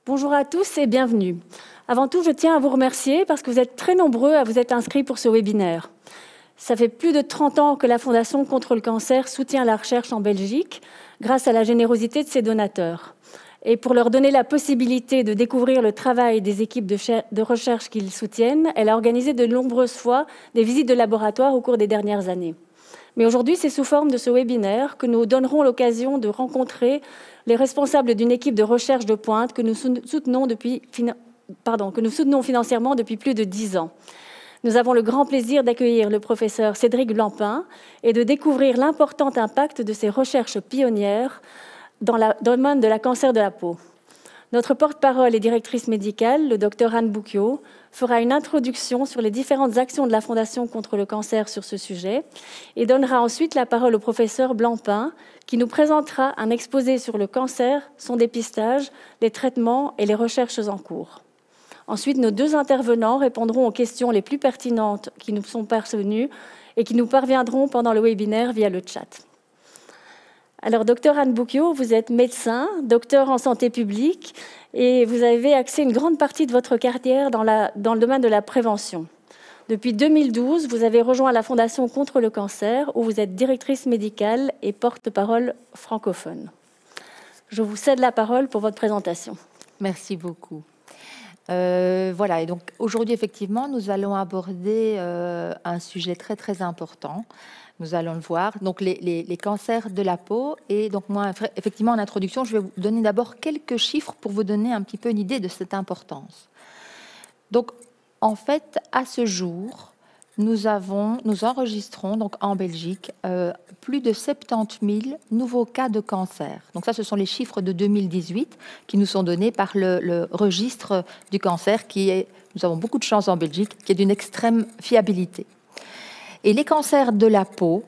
Bonjour à tous et bienvenue. Avant tout, je tiens à vous remercier parce que vous êtes très nombreux à vous être inscrits pour ce webinaire. Ça fait plus de 30 ans que la Fondation contre le cancer soutient la recherche en Belgique grâce à la générosité de ses donateurs. Et pour leur donner la possibilité de découvrir le travail des équipes de recherche qu'ils soutiennent, elle a organisé de nombreuses fois des visites de laboratoire au cours des dernières années. Mais aujourd'hui, c'est sous forme de ce webinaire que nous donnerons l'occasion de rencontrer les responsables d'une équipe de recherche de pointe que nous soutenons financièrement depuis plus de 10 ans. Nous avons le grand plaisir d'accueillir le professeur Cédric Blampin et de découvrir l'important impact de ces recherches pionnières dans le domaine de la cancer de la peau. Notre porte-parole et directrice médicale, le Dr Anne Bouquiot, fera une introduction sur les différentes actions de la Fondation contre le cancer sur ce sujet et donnera ensuite la parole au professeur Blampin qui nous présentera un exposé sur le cancer, son dépistage, les traitements et les recherches en cours. Ensuite, nos deux intervenants répondront aux questions les plus pertinentes qui nous sont parvenues et qui nous parviendront pendant le webinaire via le chat. Alors, docteur Anne Bouquiot, vous êtes médecin, docteur en santé publique et vous avez axé une grande partie de votre carrière dans le domaine de la prévention. Depuis 2012, vous avez rejoint la Fondation contre le cancer où vous êtes directrice médicale et porte-parole francophone. Je vous cède la parole pour votre présentation. Merci beaucoup. Voilà, et donc aujourd'hui, effectivement, nous allons aborder un sujet très, très important. Nous allons le voir, donc les cancers de la peau. Et donc moi, effectivement, en introduction, je vais vous donner d'abord quelques chiffres pour vous donner un petit peu une idée de cette importance. Donc, en fait, à ce jour, nous enregistrons donc en Belgique plus de 70 000 nouveaux cas de cancer. Donc ça, ce sont les chiffres de 2018 qui nous sont donnés par le registre du cancer nous avons beaucoup de chance en Belgique, qui est d'une extrême fiabilité. Et les cancers de la peau,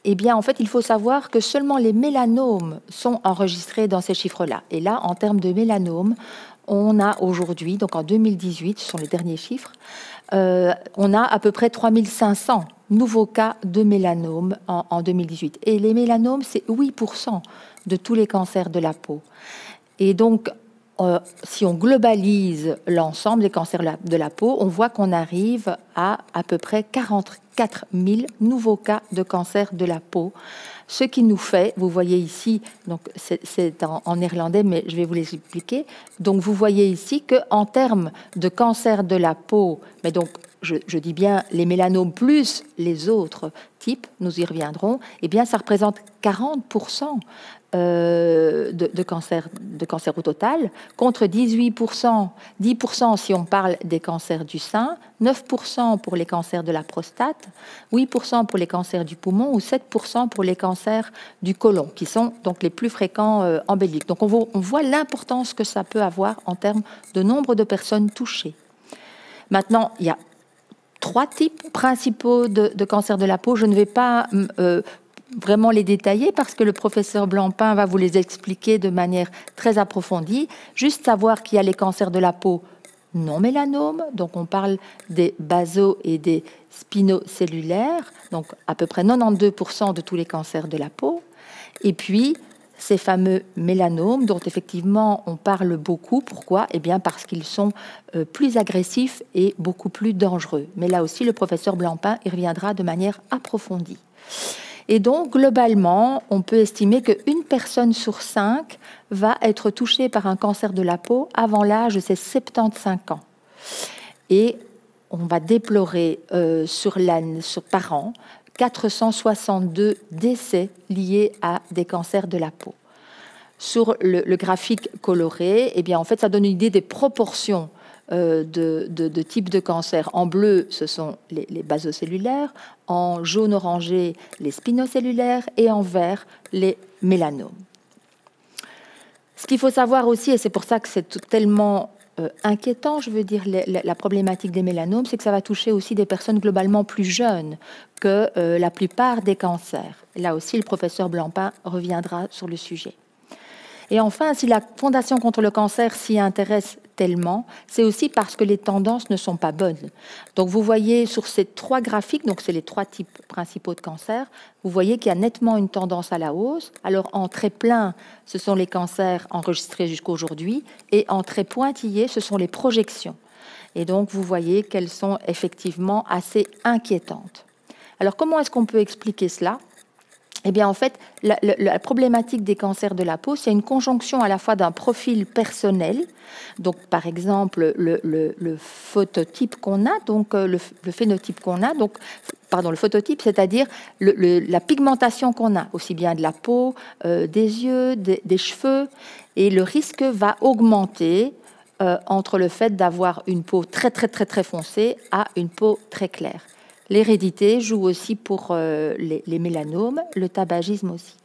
eh bien, en fait, il faut savoir que seulement les mélanomes sont enregistrés dans ces chiffres-là. Et là, en termes de mélanomes, on a aujourd'hui, donc en 2018, ce sont les derniers chiffres, on a à peu près 3500 nouveaux cas de mélanome en 2018. Et les mélanomes, c'est 8% de tous les cancers de la peau. Et donc, si on globalise l'ensemble des cancers de la peau, on voit qu'on arrive à peu près 44 000 nouveaux cas de cancer de la peau. Ce qui nous fait, vous voyez ici, donc c'est en néerlandais, mais je vais vous l'expliquer. Donc vous voyez ici qu'en termes de cancer de la peau, mais donc je dis bien les mélanomes plus les autres types, nous y reviendrons, eh bien ça représente 40% de cancer au total, contre 18%, 10% si on parle des cancers du sein, 9% pour les cancers de la prostate, 8% pour les cancers du poumon ou 7% pour les cancers du côlon, qui sont donc les plus fréquents en Belgique. Donc on voit l'importance que ça peut avoir en termes de nombre de personnes touchées. Maintenant, il y a 3 types principaux de cancer de la peau. Je ne vais pas vraiment les détailler parce que le professeur Blampin va vous les expliquer de manière très approfondie. Juste savoir qu'il y a les cancers de la peau non mélanomes, donc on parle des baso- et des spinocellulaires, donc à peu près 92% de tous les cancers de la peau. Et puis, ces fameux mélanomes dont effectivement on parle beaucoup. Pourquoi? Eh bien parce qu'ils sont plus agressifs et beaucoup plus dangereux. Mais là aussi, le professeur Blampin y reviendra de manière approfondie. Et donc, globalement, on peut estimer qu'une personne sur 5 va être touchée par un cancer de la peau avant l'âge de ses 75 ans. Et on va déplorer par an 462 décès liés à des cancers de la peau. Sur le graphique coloré, eh bien, en fait, ça donne une idée des proportions de types de cancer. En bleu, ce sont les basocellulaires, en jaune-orangé, les spinocellulaires, et en vert, les mélanomes. Ce qu'il faut savoir aussi, et c'est pour ça que c'est tellement inquiétant, je veux dire, la problématique des mélanomes, c'est que ça va toucher aussi des personnes globalement plus jeunes que la plupart des cancers. Là aussi, le professeur Blampin reviendra sur le sujet. Et enfin, si la Fondation contre le cancer s'y intéresse tellement, c'est aussi parce que les tendances ne sont pas bonnes. Donc vous voyez sur ces 3 graphiques, donc c'est les 3 types principaux de cancer, vous voyez qu'il y a nettement une tendance à la hausse. Alors en trait plein, ce sont les cancers enregistrés jusqu'à aujourd'hui, et en trait pointillé, ce sont les projections. Et donc vous voyez qu'elles sont effectivement assez inquiétantes. Alors comment est-ce qu'on peut expliquer cela ? Eh bien, en fait, la problématique des cancers de la peau, c'est une conjonction à la fois d'un profil personnel, donc par exemple le phototype qu'on a, donc le phénotype qu'on a, donc pardon, le phototype, c'est-à-dire la pigmentation qu'on a, aussi bien de la peau, des yeux, des cheveux, et le risque va augmenter entre le fait d'avoir une peau très foncée à une peau très claire. L'hérédité joue aussi pour les mélanomes, le tabagisme aussi.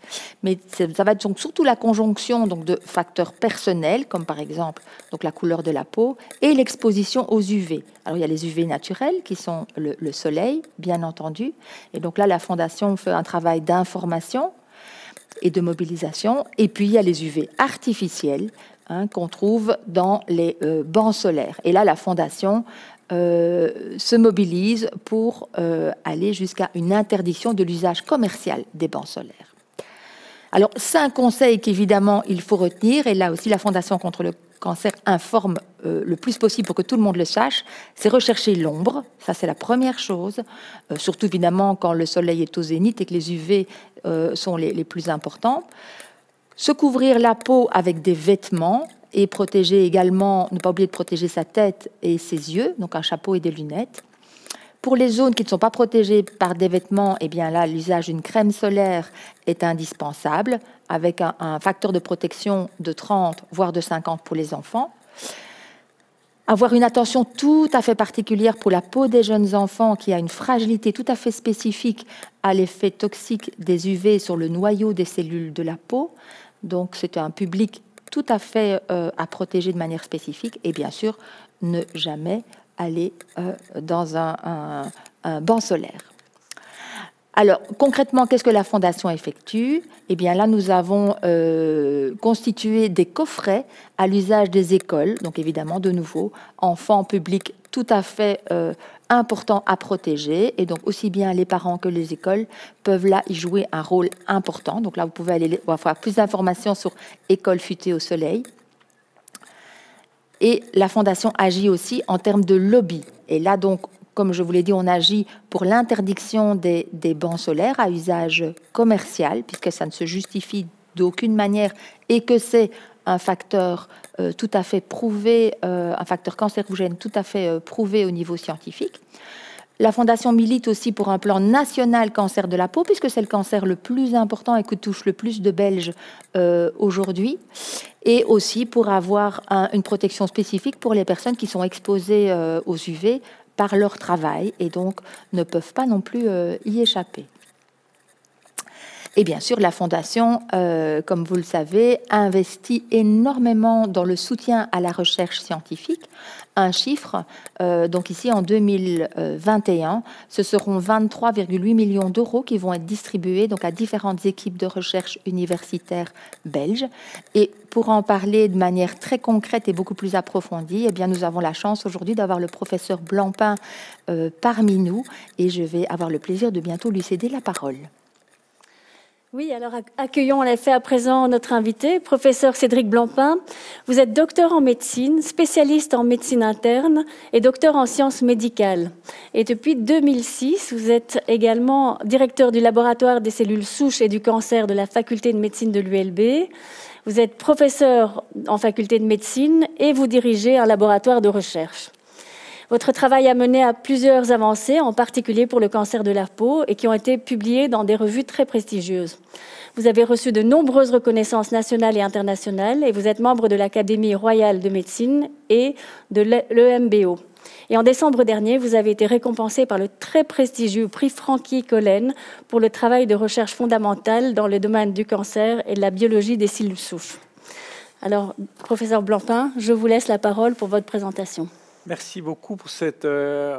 Mais ça va être donc surtout la conjonction donc, de facteurs personnels, comme par exemple donc, la couleur de la peau, et l'exposition aux UV. Alors il y a les UV naturels, qui sont le soleil, bien entendu. Et donc là, la Fondation fait un travail d'information et de mobilisation. Et puis il y a les UV artificiels, qu'on trouve dans les bancs solaires. Et là, la Fondation se mobilise pour aller jusqu'à une interdiction de l'usage commercial des bancs solaires. Alors, 5 conseils qu'évidemment il faut retenir, et là aussi la Fondation contre le cancer informe le plus possible pour que tout le monde le sache, c'est rechercher l'ombre, ça c'est la première chose, surtout évidemment quand le soleil est au zénith et que les UV sont les plus importants. Se couvrir la peau avec des vêtements, et protéger également, ne pas oublier de protéger sa tête et ses yeux, donc un chapeau et des lunettes. Pour les zones qui ne sont pas protégées par des vêtements, eh bien là, l'usage d'une crème solaire est indispensable, avec un facteur de protection de 30, voire de 50 pour les enfants. Avoir une attention tout à fait particulière pour la peau des jeunes enfants qui a une fragilité tout à fait spécifique à l'effet toxique des UV sur le noyau des cellules de la peau. Donc c'est un public tout à fait à protéger de manière spécifique, et bien sûr ne jamais aller dans un banc solaire. Alors concrètement, qu'est-ce que la Fondation effectue ? Eh bien là, nous avons constitué des coffrets à l'usage des écoles, donc évidemment de nouveau enfants, publics tout à fait important à protéger, et donc aussi bien les parents que les écoles peuvent là y jouer un rôle important. Donc là, vous pouvez aller voir plus d'informations sur École futée au soleil. Et la Fondation agit aussi en termes de lobby. Et là, donc, comme je vous l'ai dit, on agit pour l'interdiction des bancs solaires à usage commercial, puisque ça ne se justifie d'aucune manière et que c'est un facteur tout à fait prouvé, un facteur cancérogène tout à fait prouvé au niveau scientifique. La Fondation milite aussi pour un plan national cancer de la peau, puisque c'est le cancer le plus important et que touche le plus de Belges aujourd'hui, et aussi pour avoir une protection spécifique pour les personnes qui sont exposées aux UV par leur travail et donc ne peuvent pas non plus y échapper. Et bien sûr, la Fondation, comme vous le savez, investit énormément dans le soutien à la recherche scientifique. Un chiffre, donc ici en 2021, ce seront 23,8 millions d'euros qui vont être distribués donc, à différentes équipes de recherche universitaires belges. Et pour en parler de manière très concrète et beaucoup plus approfondie, eh bien, nous avons la chance aujourd'hui d'avoir le professeur Blampin parmi nous, et je vais avoir le plaisir de bientôt lui céder la parole. Oui, alors accueillons en effet à présent notre invité, professeur Cédric Blampin. Vous êtes docteur en médecine, spécialiste en médecine interne et docteur en sciences médicales. Et depuis 2006, vous êtes également directeur du laboratoire des cellules souches et du cancer de la faculté de médecine de l'ULB. Vous êtes professeur en faculté de médecine et vous dirigez un laboratoire de recherche. Votre travail a mené à plusieurs avancées, en particulier pour le cancer de la peau, et qui ont été publiées dans des revues très prestigieuses. Vous avez reçu de nombreuses reconnaissances nationales et internationales, et vous êtes membre de l'Académie royale de médecine et de l'EMBO. Et en décembre dernier, vous avez été récompensé par le très prestigieux prix Frankie Collen pour le travail de recherche fondamentale dans le domaine du cancer et de la biologie des cellules souches. Alors, professeur Blampin, je vous laisse la parole pour votre présentation. Merci beaucoup pour cette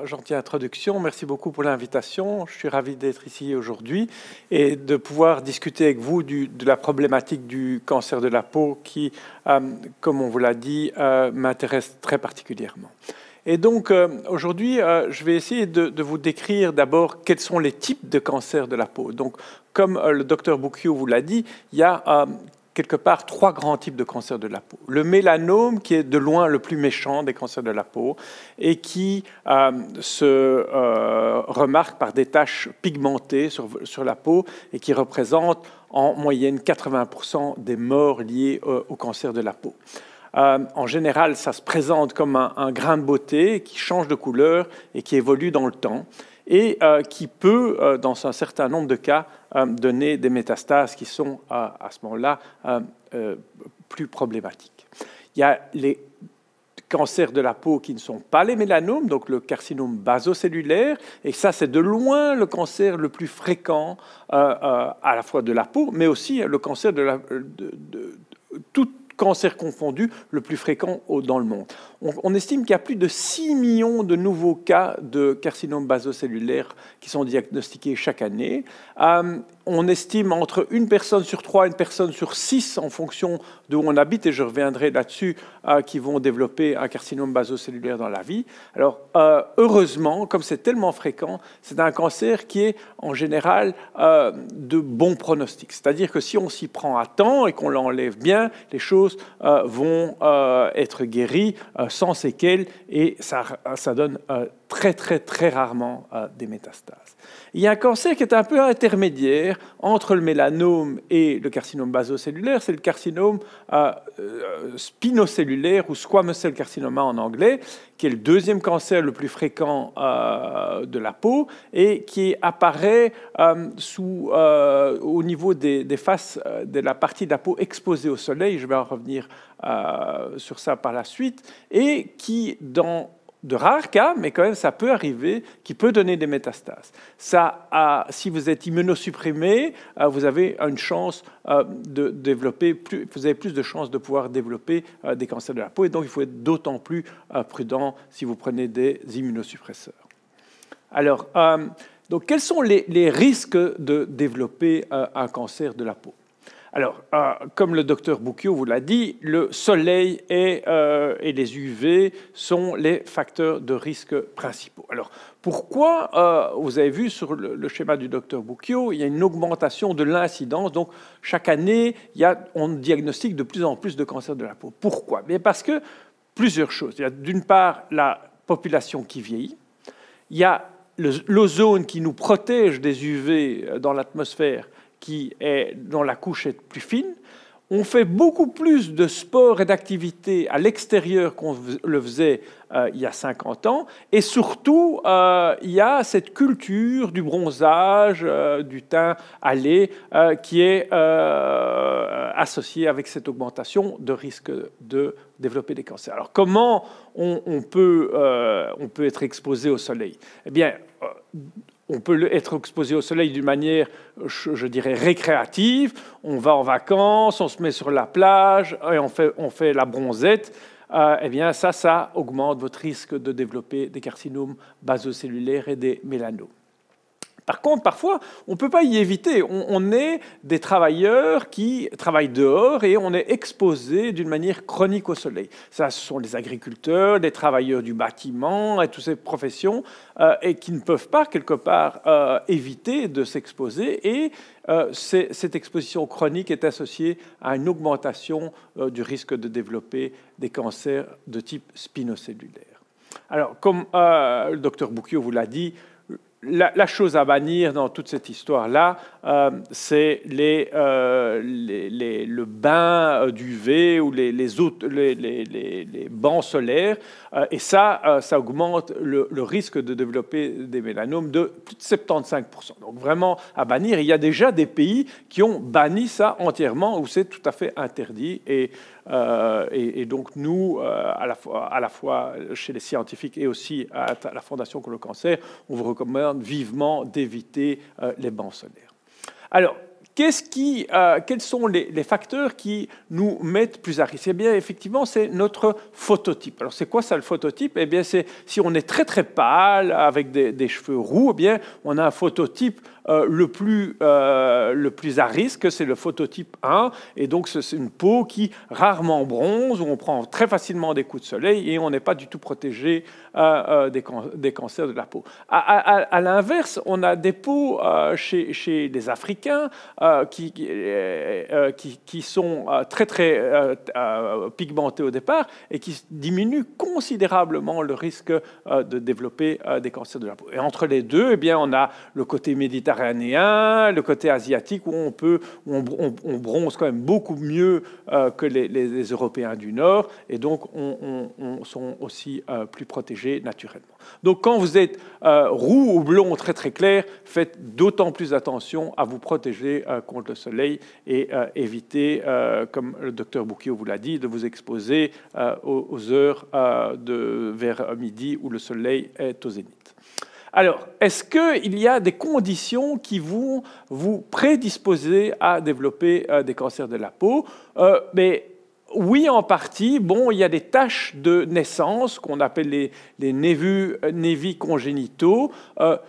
gentille introduction. Merci beaucoup pour l'invitation. Je suis ravi d'être ici aujourd'hui et de pouvoir discuter avec vous de la problématique du cancer de la peau qui, comme on vous l'a dit, m'intéresse très particulièrement. Et donc, aujourd'hui, je vais essayer de vous décrire d'abord quels sont les types de cancer de la peau. Donc, comme le docteur Boucchio vous l'a dit, il y a quelque part 3 grands types de cancers de la peau. Le mélanome, qui est de loin le plus méchant des cancers de la peau et qui se remarque par des taches pigmentées sur la peau et qui représente en moyenne 80% des morts liées au cancer de la peau. En général, ça se présente comme un grain de beauté qui change de couleur et qui évolue dans le temps et qui peut, dans un certain nombre de cas, donner des métastases qui sont, à ce moment-là, plus problématiques. Il y a les cancers de la peau qui ne sont pas les mélanomes, donc le carcinome basocellulaire, et ça, c'est de loin le cancer le plus fréquent à la fois de la peau, mais aussi le cancer de tout cancer confondu, le plus fréquent dans le monde. On estime qu'il y a plus de 6 millions de nouveaux cas de carcinome basocellulaire qui sont diagnostiqués chaque année. On estime entre une personne sur 3 et une personne sur 6, en fonction d'où on habite, et je reviendrai là-dessus, qui vont développer un carcinome basocellulaire dans la vie. Alors, heureusement, comme c'est tellement fréquent, c'est un cancer qui est en général de bon pronostic. C'est-à-dire que si on s'y prend à temps et qu'on l'enlève bien, les choses vont être guéries sans séquelles et ça donne très rarement des métastases. Il y a un cancer qui est un peu intermédiaire entre le mélanome et le carcinome basocellulaire, c'est le carcinome spinocellulaire ou squamous cell carcinoma en anglais, qui est le deuxième cancer le plus fréquent de la peau et qui apparaît au niveau des faces de la partie de la peau exposée au soleil. Je vais en revenir sur ça par la suite, et qui, dans de rares cas, mais quand même ça peut arriver, qui peut donner des métastases. Si vous êtes immunosupprimé, vous avez une chance de développer, vous avez plus de chances de pouvoir développer des cancers de la peau, et donc il faut être d'autant plus prudent si vous prenez des immunosuppresseurs. Alors, donc quels sont les risques de développer un cancer de la peau? Alors, comme le docteur Boucchio vous l'a dit, le soleil et les UV sont les facteurs de risque principaux. Alors, pourquoi, vous avez vu sur le schéma du docteur Boucchio, il y a une augmentation de l'incidence. Donc, chaque année, on diagnostique de plus en plus de cancers de la peau. Pourquoi? Bien parce que plusieurs choses. Il y a d'une part la population qui vieillit, il y a l'ozone qui nous protège des UV dans l'atmosphère, dont la couche est plus fine. On fait beaucoup plus de sport et d'activités à l'extérieur qu'on le faisait il y a 50 ans. Et surtout, il y a cette culture du bronzage, du teint hâlé, qui est associée avec cette augmentation de risque de développer des cancers. Alors, comment on peut être exposé au soleil? Eh bien, on peut être exposé au soleil d'une manière, je dirais, récréative. On va en vacances, on se met sur la plage et on fait la bronzette. Eh bien, ça augmente votre risque de développer des carcinomes basocellulaires et des mélanomes. Par contre, parfois, on ne peut pas y éviter. On est des travailleurs qui travaillent dehors et on est exposé d'une manière chronique au soleil. Ça, ce sont les agriculteurs, les travailleurs du bâtiment et toutes ces professions et qui ne peuvent pas, quelque part, éviter de s'exposer. Et cette exposition chronique est associée à une augmentation du risque de développer des cancers de type spinocellulaire. Alors, comme le docteur Boucchio vous l'a dit, la chose à bannir dans toute cette histoire-là, c'est le bain d'UV ou les bancs solaires. Et ça augmente le risque de développer des mélanomes de plus de 75%. Donc vraiment à bannir. Il y a déjà des pays qui ont banni ça entièrement, où c'est tout à fait interdit. Et donc nous, à la fois chez les scientifiques et aussi à la Fondation contre le cancer, on vous recommande vivement d'éviter les bancs solaires. Alors, quels sont les facteurs qui nous mettent plus à risque? Eh bien, effectivement, c'est notre phototype. Alors, c'est quoi ça, le phototype? Eh bien, c'est si on est très, très pâle, avec des cheveux roux, eh bien, on a un phototype le plus à risque, c'est le phototype 1. Et donc, c'est une peau qui rarement bronze, où on prend très facilement des coups de soleil et on n'est pas du tout protégé des cancers de la peau. À l'inverse, on a des peaux chez les Africains qui sont très, très pigmentées au départ et qui diminuent considérablement le risque de développer des cancers de la peau. Et entre les deux, eh bien, on a le côté méditerranéen, le côté asiatique, où on bronze quand même beaucoup mieux que les Européens du Nord, et donc on sont aussi plus protégés naturellement. Donc quand vous êtes roux ou blond très très clair, faites d'autant plus attention à vous protéger contre le soleil et évitez, comme le docteur Boukio vous l'a dit, de vous exposer aux heures vers midi où le soleil est au zénith. Alors, est-ce qu'il y a des conditions qui vont vous prédisposer à développer des cancers de la peau? Mais oui, en partie. Bon, il y a des taches de naissance qu'on appelle les névi congénitaux.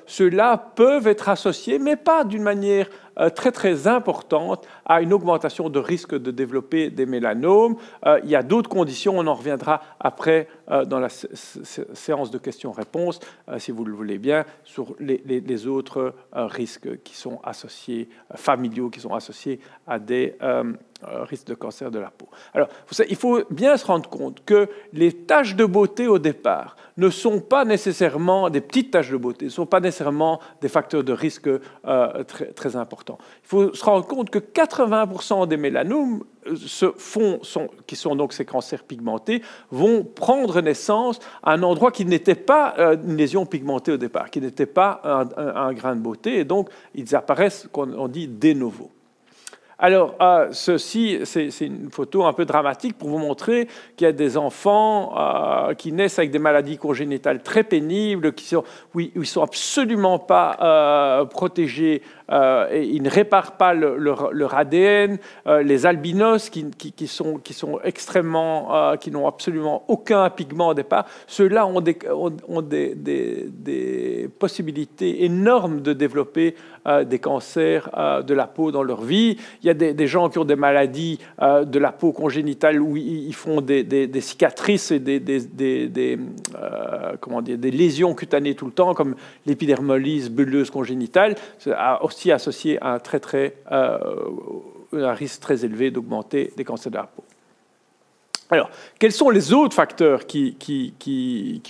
Ceux-là peuvent être associés, mais pas d'une manière très très importante, à une augmentation de risque de développer des mélanomes. Il y a d'autres conditions, on en reviendra après dans la séance de questions-réponses, si vous le voulez bien, sur les autres risques qui sont associés, familiaux, qui sont associés à des risques de cancer de la peau. Alors, il faut bien se rendre compte que les taches de beauté au départ ne sont pas nécessairement des petites taches de beauté, ne sont pas nécessairement des facteurs de risque très, très importants. Il faut se rendre compte que 80% des mélanomes qui sont donc ces cancers pigmentés, vont prendre naissance à un endroit qui n'était pas une lésion pigmentée au départ, qui n'était pas un grain de beauté, et donc ils apparaissent, on dit, de novo. Alors, ceci, c'est une photo un peu dramatique pour vous montrer qu'il y a des enfants qui naissent avec des maladies congénitales très pénibles, où ils ne sont absolument pas protégés, et ils ne réparent pas leur ADN, les albinos qui sont extrêmement, qui n'ont absolument aucun pigment au départ. Ceux-là ont des possibilités énormes de développer des cancers de la peau dans leur vie. Il y a des gens qui ont des maladies de la peau congénitale où ils font des cicatrices et des lésions cutanées tout le temps, comme l'épidermolyse bulleuse congénitale, aussi associé à un risque très élevé d'augmenter des cancers de la peau. Alors, quels sont les autres facteurs qui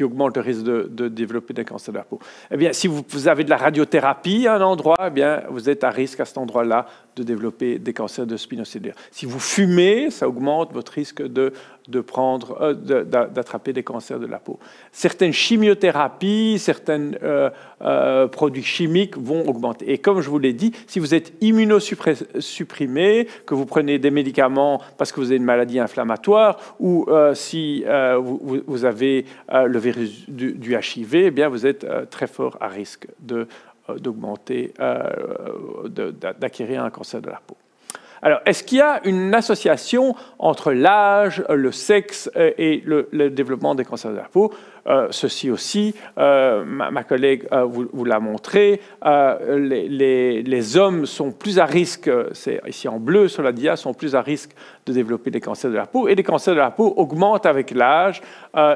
augmentent le risque de développer des cancers de la peau? Eh bien, si vous avez de la radiothérapie à un endroit, eh bien, vous êtes à risque à cet endroit-là de développer des cancers de spinocellulaire. Si vous fumez, ça augmente votre risque d'attraper des cancers de la peau. Certaines chimiothérapies, certains produits chimiques vont augmenter. Et comme je vous l'ai dit, si vous êtes immunosupprimé, que vous prenez des médicaments parce que vous avez une maladie inflammatoire, ou si vous avez le virus du HIV, eh bien vous êtes très fort à risque d'acquérir un cancer de la peau. Alors, est-ce qu'il y a une association entre l'âge, le sexe et le développement des cancers de la peau? Ceci aussi, ma collègue vous l'a montré, les hommes sont plus à risque, c'est ici en bleu sur la dia, sont plus à risque de développer des cancers de la peau, et les cancers de la peau augmentent avec l'âge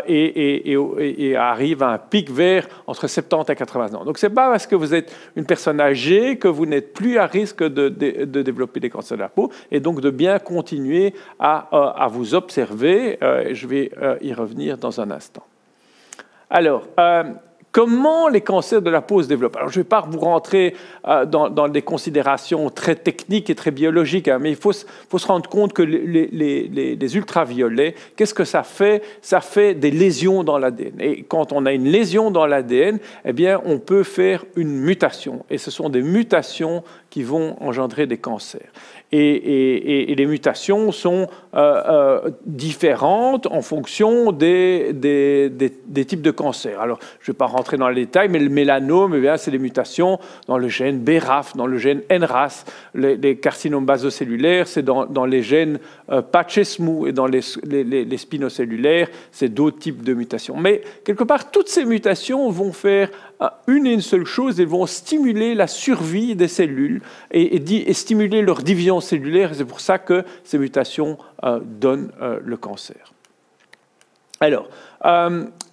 et arrivent à un pic vert entre 70 et 80 ans. Donc ce n'est pas parce que vous êtes une personne âgée que vous n'êtes plus à risque de développer des cancers de la peau, et donc de bien continuer à vous observer. Je vais y revenir dans un instant. Alors, comment les cancers de la peau se développent? Alors, je ne vais pas vous rentrer dans des considérations très techniques et très biologiques, hein, mais il faut se rendre compte que les ultraviolets, qu'est-ce que ça fait? Ça fait des lésions dans l'ADN. Et quand on a une lésion dans l'ADN, eh bien, on peut faire une mutation. Et ce sont des mutations qui vont engendrer des cancers. Et les mutations sont différentes en fonction des types de cancers. Alors, je ne vais pas rentrer dans les détails, mais le mélanome, eh bien, c'est des mutations dans le gène BRAF, dans le gène NRAS. Les carcinomes basocellulaires, c'est dans les gènes PACHESMU, et dans les spinocellulaires, c'est d'autres types de mutations. Mais quelque part, toutes ces mutations vont faire une et une seule chose, elles vont stimuler la survie des cellules et stimuler leur division cellulaire. C'est pour ça que ces mutations donnent le cancer. Alors,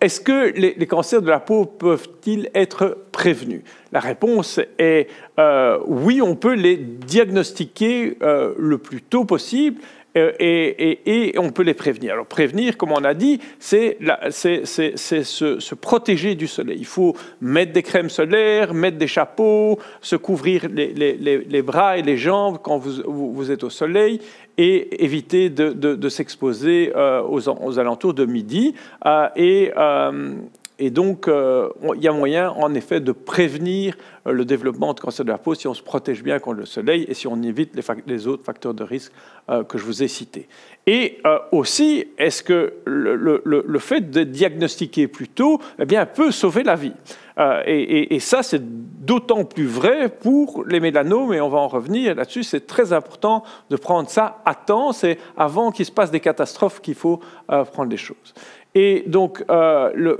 est-ce que les cancers de la peau peuvent-ils être prévenus? La réponse est oui, on peut les diagnostiquer le plus tôt possible. Et on peut les prévenir. Alors prévenir, comme on a dit, c'est se protéger du soleil. Il faut mettre des crèmes solaires, mettre des chapeaux, se couvrir les bras et les jambes quand vous êtes au soleil et éviter de s'exposer aux alentours de midi. Et donc, il y a moyen, en effet, de prévenir le développement de cancer de la peau si on se protège bien contre le soleil et si on évite les autres facteurs de risque que je vous ai cités. Et aussi, est-ce que le fait de diagnostiquer plus tôt, eh bien, peut sauver la vie? Et ça, c'est d'autant plus vrai pour les mélanomes, et on va en revenir là-dessus. C'est très important de prendre ça à temps. C'est avant qu'il se passe des catastrophes qu'il faut prendre les choses. Et donc,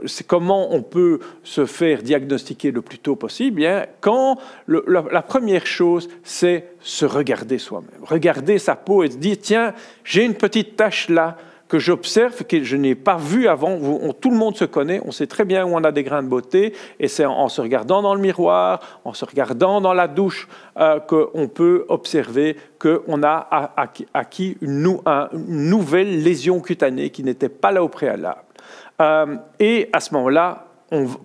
c'est comment on peut se faire diagnostiquer le plus tôt possible? Bien, quand la première chose, c'est se regarder soi-même. Regarder sa peau et se dire, tiens, j'ai une petite tache là que j'observe, que je n'ai pas vue avant. Tout le monde se connaît, on sait très bien où on a des grains de beauté, et c'est en se regardant dans le miroir, en se regardant dans la douche, qu'on peut observer qu'on a acquis une nouvelle lésion cutanée qui n'était pas là au préalable. Et à ce moment-là,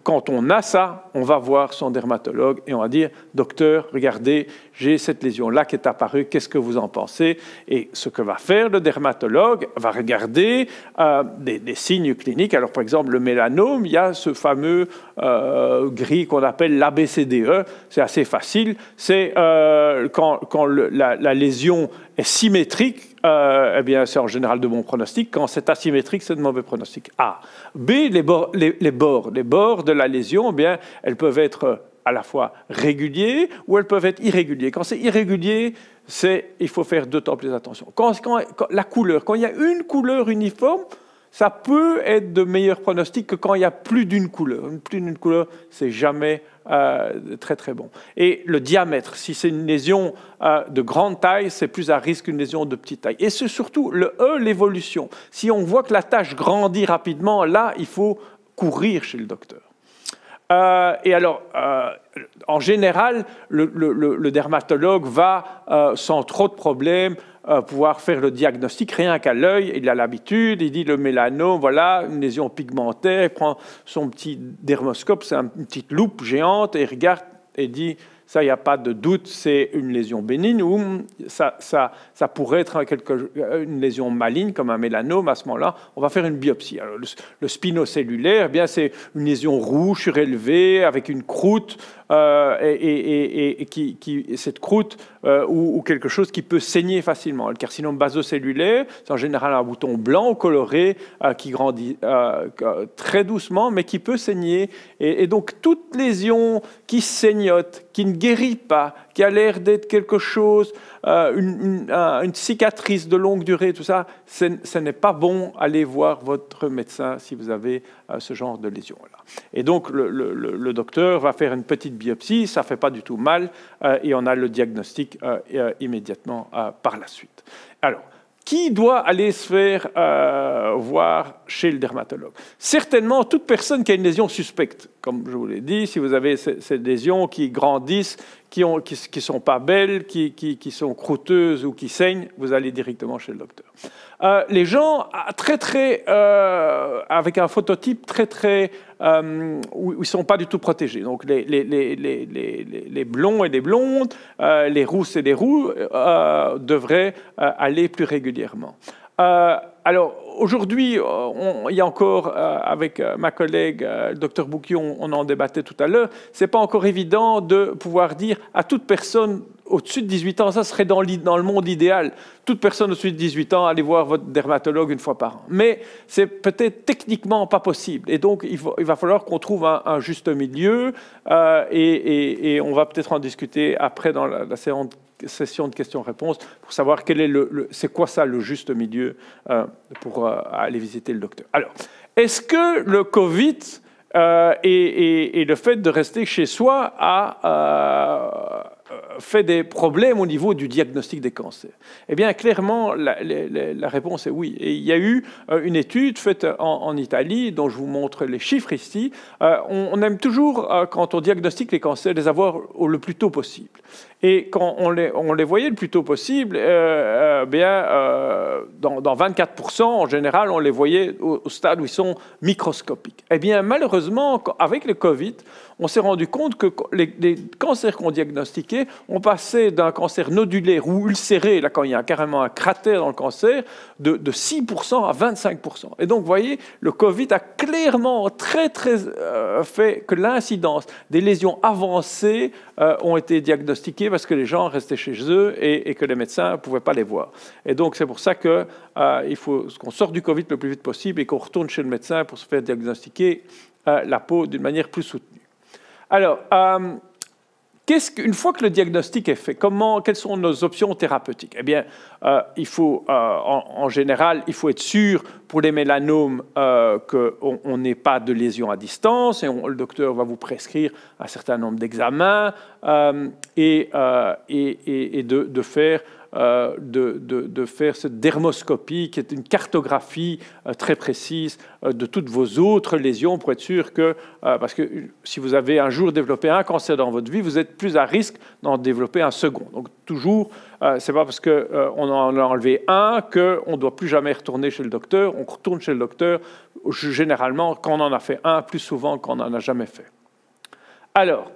quand on a ça, on va voir son dermatologue et on va dire « Docteur, regardez, j'ai cette lésion-là qui est apparue, qu'est-ce que vous en pensez ?» Et ce que va faire le dermatologue, va regarder des signes cliniques. Alors, par exemple, le mélanome, il y a ce fameux gris qu'on appelle l'ABCDE. C'est assez facile. C'est quand la lésion est symétrique, eh bien, c'est en général de bon pronostic. Quand c'est asymétrique, c'est de mauvais pronostic. A. B, les bords de la lésion, eh bien, elles peuvent être à la fois réguliers ou elles peuvent être irréguliers. Quand c'est irrégulier, il faut faire d'autant plus attention. Quand la couleur, quand il y a une couleur uniforme, ça peut être de meilleurs pronostics que quand il y a plus d'une couleur. Plus d'une couleur, c'est jamais très très bon. Et le diamètre, si c'est une lésion de grande taille, c'est plus à risque qu'une lésion de petite taille. Et c'est surtout l'évolution. Si on voit que la tache grandit rapidement, là, il faut courir chez le docteur. Et alors, en général, le dermatologue va, sans trop de problèmes, pouvoir faire le diagnostic rien qu'à l'œil. Il a l'habitude, il dit le mélanome, voilà, une lésion pigmentaire, il prend son petit dermoscope, c'est une petite loupe géante, et il regarde et dit, ça, il n'y a pas de doute, c'est une lésion bénigne, ou ça pourrait être une lésion maligne, comme un mélanome. À ce moment-là, on va faire une biopsie. Alors, le spinocellulaire, eh bien, c'est une lésion rouge, surélevée, avec une croûte, cette croûte ou quelque chose qui peut saigner facilement. Le carcinome basocellulaire, c'est en général un bouton blanc ou coloré qui grandit très doucement, mais qui peut saigner. Et donc, toute lésion qui saignote, qui ne guérit pas, qui a l'air d'être quelque chose, une cicatrice de longue durée, tout ça, ce n'est pas bon. Allez voir votre médecin si vous avez ce genre de lésion-là. Et donc, le docteur va faire une petite biopsie, ça ne fait pas du tout mal, et on a le diagnostic immédiatement par la suite. Alors, qui doit aller se faire voir chez le dermatologue? Certainement, toute personne qui a une lésion suspecte. Comme je vous l'ai dit, si vous avez ces lésions qui grandissent, qui sont pas belles, qui sont croûteuses ou qui saignent, vous allez directement chez le docteur. Les gens avec un phototype où ils sont pas du tout protégés. Donc les blonds et les blondes, les rousses et les roux devraient aller plus régulièrement. Alors, aujourd'hui, il y a encore, avec ma collègue, le docteur Bouquion, on en débattait tout à l'heure, ce n'est pas encore évident de pouvoir dire à toute personne au-dessus de 18 ans, ça serait dans le monde idéal. Toute personne au-dessus de 18 ans, allez voir votre dermatologue une fois par an. Mais c'est peut-être techniquement pas possible. Et donc, il va falloir qu'on trouve un juste milieu. Et on va peut-être en discuter après dans la session de questions-réponses pour savoir quel est c'est quoi ça, le juste milieu pour aller visiter le docteur. Alors, est-ce que le Covid et le fait de rester chez soi a fait des problèmes au niveau du diagnostic des cancers? Eh bien, clairement, la réponse est oui. Et il y a eu une étude faite en Italie, dont je vous montre les chiffres ici. On aime toujours, quand on diagnostique les cancers, les avoir le plus tôt possible. Et quand on les voyait le plus tôt possible, dans 24%, en général, on les voyait au stade où ils sont microscopiques. Eh bien, malheureusement, avec le Covid, on s'est rendu compte que les cancers qu'on diagnostiquait, on passait d'un cancer nodulaire ou ulcéré, là quand il y a carrément un cratère dans le cancer, de 6% à 25%. Et donc, vous voyez, le Covid a clairement très fait que l'incidence des lésions avancées ont été diagnostiquées parce que les gens restaient chez eux et que les médecins ne pouvaient pas les voir. Et donc, c'est pour ça qu'il faut qu'on sorte du Covid le plus vite possible et qu'on retourne chez le médecin pour se faire diagnostiquer la peau d'une manière plus soutenue. Alors, une fois que le diagnostic est fait, quelles sont nos options thérapeutiques? Eh bien, il faut, en général, il faut être sûr pour les mélanomes qu'on n'ait pas de lésions à distance et le docteur va vous prescrire un certain nombre d'examens et de faire cette dermoscopie qui est une cartographie très précise de toutes vos autres lésions pour être sûr que, parce que si vous avez un jour développé un cancer dans votre vie, vous êtes plus à risque d'en développer un second. Donc toujours, c'est pas parce qu'on en a enlevé un qu'on ne doit plus jamais retourner chez le docteur. On retourne chez le docteur généralement quand on en a fait un, plus souvent qu'on n'en a jamais fait. Alors,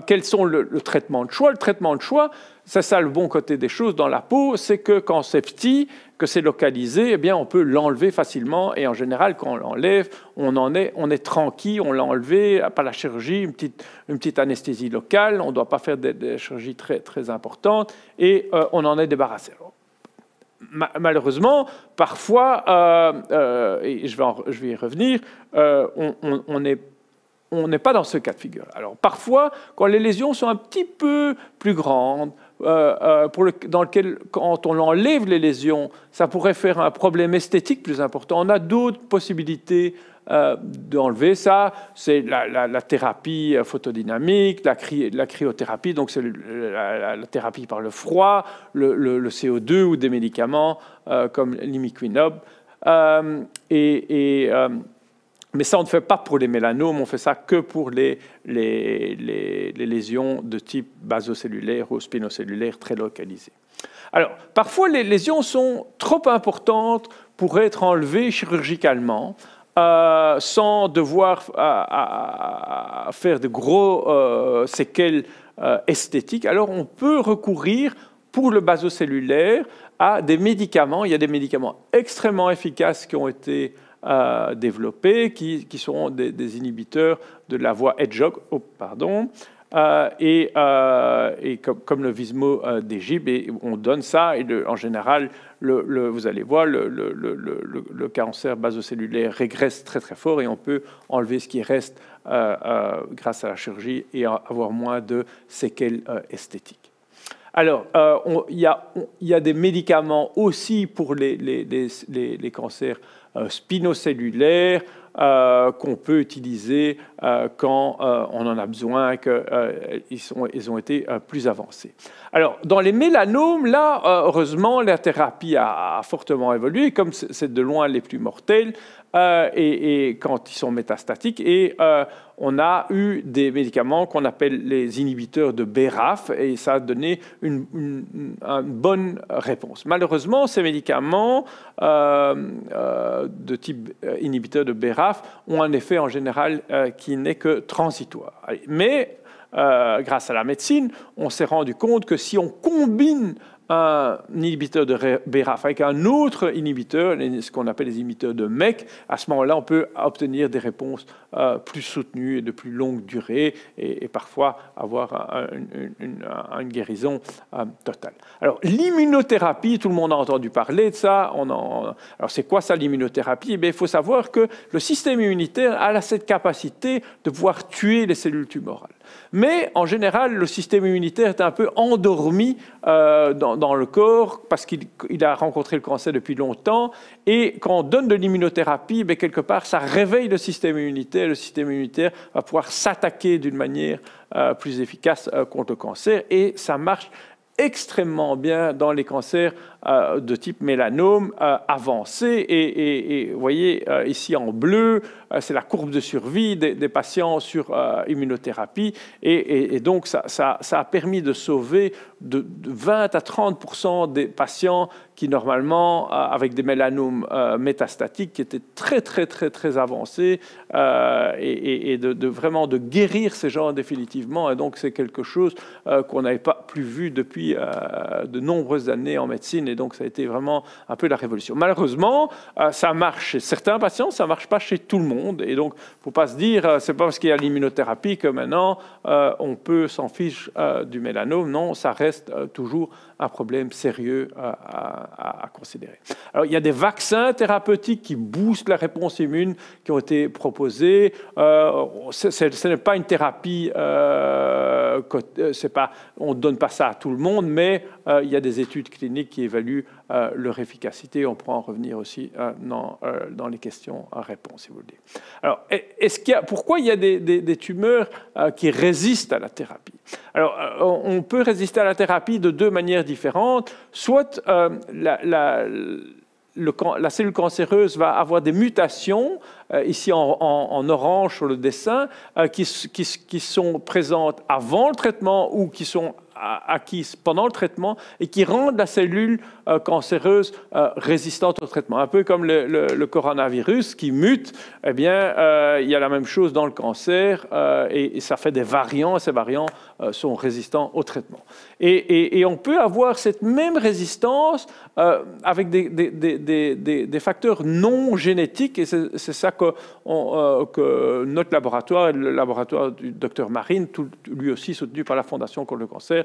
quels sont le traitement de choix? Le traitement de choix, c'est ça le bon côté des choses dans la peau, c'est que quand c'est petit, que c'est localisé, eh bien on peut l'enlever facilement et en général quand on l'enlève, on est tranquille, on l'a enlevé, pas la chirurgie, une petite anesthésie locale, on ne doit pas faire des chirurgies très, très importantes et on en est débarrassé. Malheureusement, parfois, et je vais y revenir, on n'est pas dans ce cas de figure. Alors parfois, quand les lésions sont un petit peu plus grandes, dans lequel, quand on enlève les lésions, ça pourrait faire un problème esthétique plus important. On a d'autres possibilités d'enlever ça. C'est la thérapie photodynamique, la cryothérapie, donc c'est la thérapie par le froid, le CO2 ou des médicaments comme l'imiquinob. Mais ça, on ne fait pas pour les mélanomes, on fait ça que pour les lésions de type basocellulaire ou spinocellulaire très localisées. Alors, parfois, les lésions sont trop importantes pour être enlevées chirurgicalement, sans devoir faire de gros séquelles esthétiques. Alors, on peut recourir pour le basocellulaire à des médicaments. Il y a des médicaments extrêmement efficaces qui ont été développés, qui sont des inhibiteurs de la voie Hedgehog, comme le Vismodegib, et on donne ça, et en général, vous allez voir, le cancer basocellulaire régresse très très fort, et on peut enlever ce qui reste grâce à la chirurgie et avoir moins de séquelles esthétiques. Alors, il y a des médicaments aussi pour les cancers spinocellulaires qu'on peut utiliser quand on en a besoin, qu'ils ont été plus avancés. Alors, dans les mélanomes, là, heureusement, la thérapie a fortement évolué, comme c'est de loin les plus mortels, et quand ils sont métastatiques, et on a eu des médicaments qu'on appelle les inhibiteurs de BRAF, et ça a donné une bonne réponse. Malheureusement, ces médicaments de type inhibiteur de BRAF ont un effet en général qui n'est que transitoire. Mais grâce à la médecine, on s'est rendu compte que si on combine un inhibiteur de BRAF avec un autre inhibiteur, ce qu'on appelle les inhibiteurs de MEK, à ce moment-là, on peut obtenir des réponses plus soutenues et de plus longue durée et parfois avoir une guérison totale. Alors, l'immunothérapie, tout le monde a entendu parler de ça. Alors, c'est quoi ça, l'immunothérapie? Il faut savoir que le système immunitaire a cette capacité de pouvoir tuer les cellules tumorales. Mais en général, le système immunitaire est un peu endormi dans le corps parce qu'il a rencontré le cancer depuis longtemps. Et quand on donne de l'immunothérapie, quelque part, ça réveille le système immunitaire. Le système immunitaire va pouvoir s'attaquer d'une manière plus efficace contre le cancer. Et ça marche extrêmement bien dans les cancers de type mélanome avancé. Et vous voyez ici en bleu, c'est la courbe de survie des patients sur immunothérapie. Et donc, ça a permis de sauver de 20 à 30% des patients qui, normalement, avec des mélanomes métastatiques, qui étaient très avancés, et vraiment de guérir ces gens définitivement. Et donc, c'est quelque chose qu'on n'avait pas plus vu depuis de nombreuses années en médecine. Et donc, ça a été vraiment un peu la révolution. Malheureusement, ça marche chez certains patients, ça ne marche pas chez tout le monde. Et donc, il ne faut pas se dire, c'est pas parce qu'il y a l'immunothérapie que maintenant, on peut s'en fiche du mélanome. Non, ça reste toujours un problème sérieux à considérer. Alors, il y a des vaccins thérapeutiques qui boostent la réponse immune qui ont été proposés. Ce n'est pas une thérapie, on ne donne pas ça à tout le monde, mais il y a des études cliniques qui évaluent leur efficacité. On pourra en revenir aussi dans les questions-réponses, si vous voulez. Alors, pourquoi il y a des tumeurs qui résistent à la thérapie? Alors, on peut résister à la thérapie de deux manières différentes. Soit la cellule cancéreuse va avoir des mutations, ici en orange sur le dessin, qui sont présentes avant le traitement ou qui sont acquises pendant le traitement et qui rendent la cellule cancéreuse résistante au traitement. Un peu comme le coronavirus qui mute, eh bien, il y a la même chose dans le cancer et ça fait des variants, et ces variants sont résistants au traitement. Et on peut avoir cette même résistance avec des facteurs non génétiques, et c'est ça que notre laboratoire, le laboratoire du docteur Marine, lui aussi soutenu par la Fondation contre le cancer,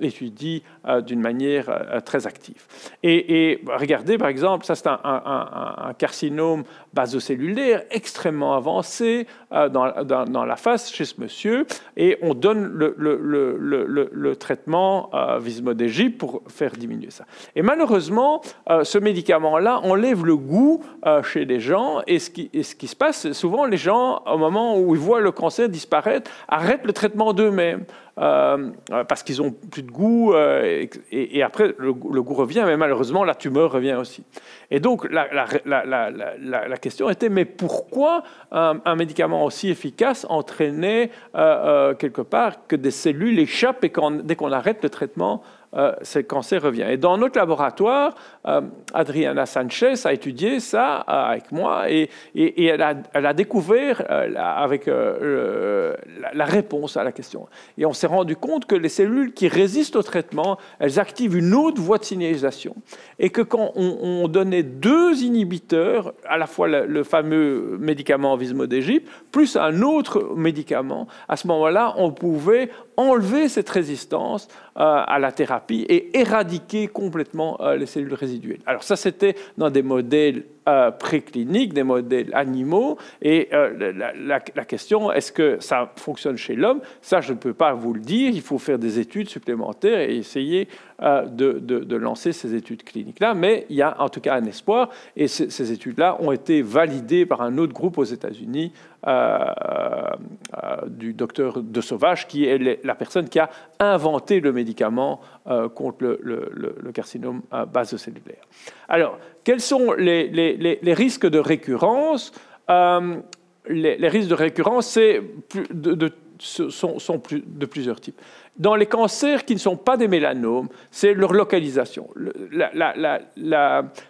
étudie d'une manière très active. Et regardez, par exemple, ça c'est un carcinome basocellulaire extrêmement avancé dans la face chez ce monsieur, et on donne le traitement vismodégib pour faire diminuer ça. Et malheureusement, ce médicament-là enlève le goût chez les gens, et ce qui se passe, c'est souvent les gens, au moment où ils voient le cancer disparaître, arrêtent le traitement d'eux-mêmes. Parce qu'ils n'ont plus de goût, et après le goût revient, mais malheureusement la tumeur revient aussi. Et donc la question était, mais pourquoi un médicament aussi efficace entraînait quelque part que des cellules échappent et dès qu'on arrête le traitement, ce cancer revient. Et dans notre laboratoire, Adriana Sanchez a étudié ça avec moi, et elle a découvert avec la réponse à la question. Et on s'est rendu compte que les cellules qui résistent au traitement, elles activent une autre voie de signalisation, et que quand on donnait deux inhibiteurs, à la fois le fameux médicament vismodégib, plus un autre médicament, à ce moment-là, on pouvait enlever cette résistance à la thérapie et éradiquer complètement les cellules résiduelles. Alors ça, c'était dans des modèles précliniques, des modèles animaux, et la question, est-ce que ça fonctionne chez l'homme? Ça, je ne peux pas vous le dire, il faut faire des études supplémentaires et essayer de lancer ces études cliniques-là, mais il y a en tout cas un espoir, et ces études-là ont été validées par un autre groupe aux États-Unis, du docteur De Sauvage, qui est la personne qui a inventé le médicament contre le carcinome basocellulaire. Alors, quels sont les risques de récurrence? Les risques de récurrence, sont de plusieurs types. Dans les cancers qui ne sont pas des mélanomes, c'est leur localisation.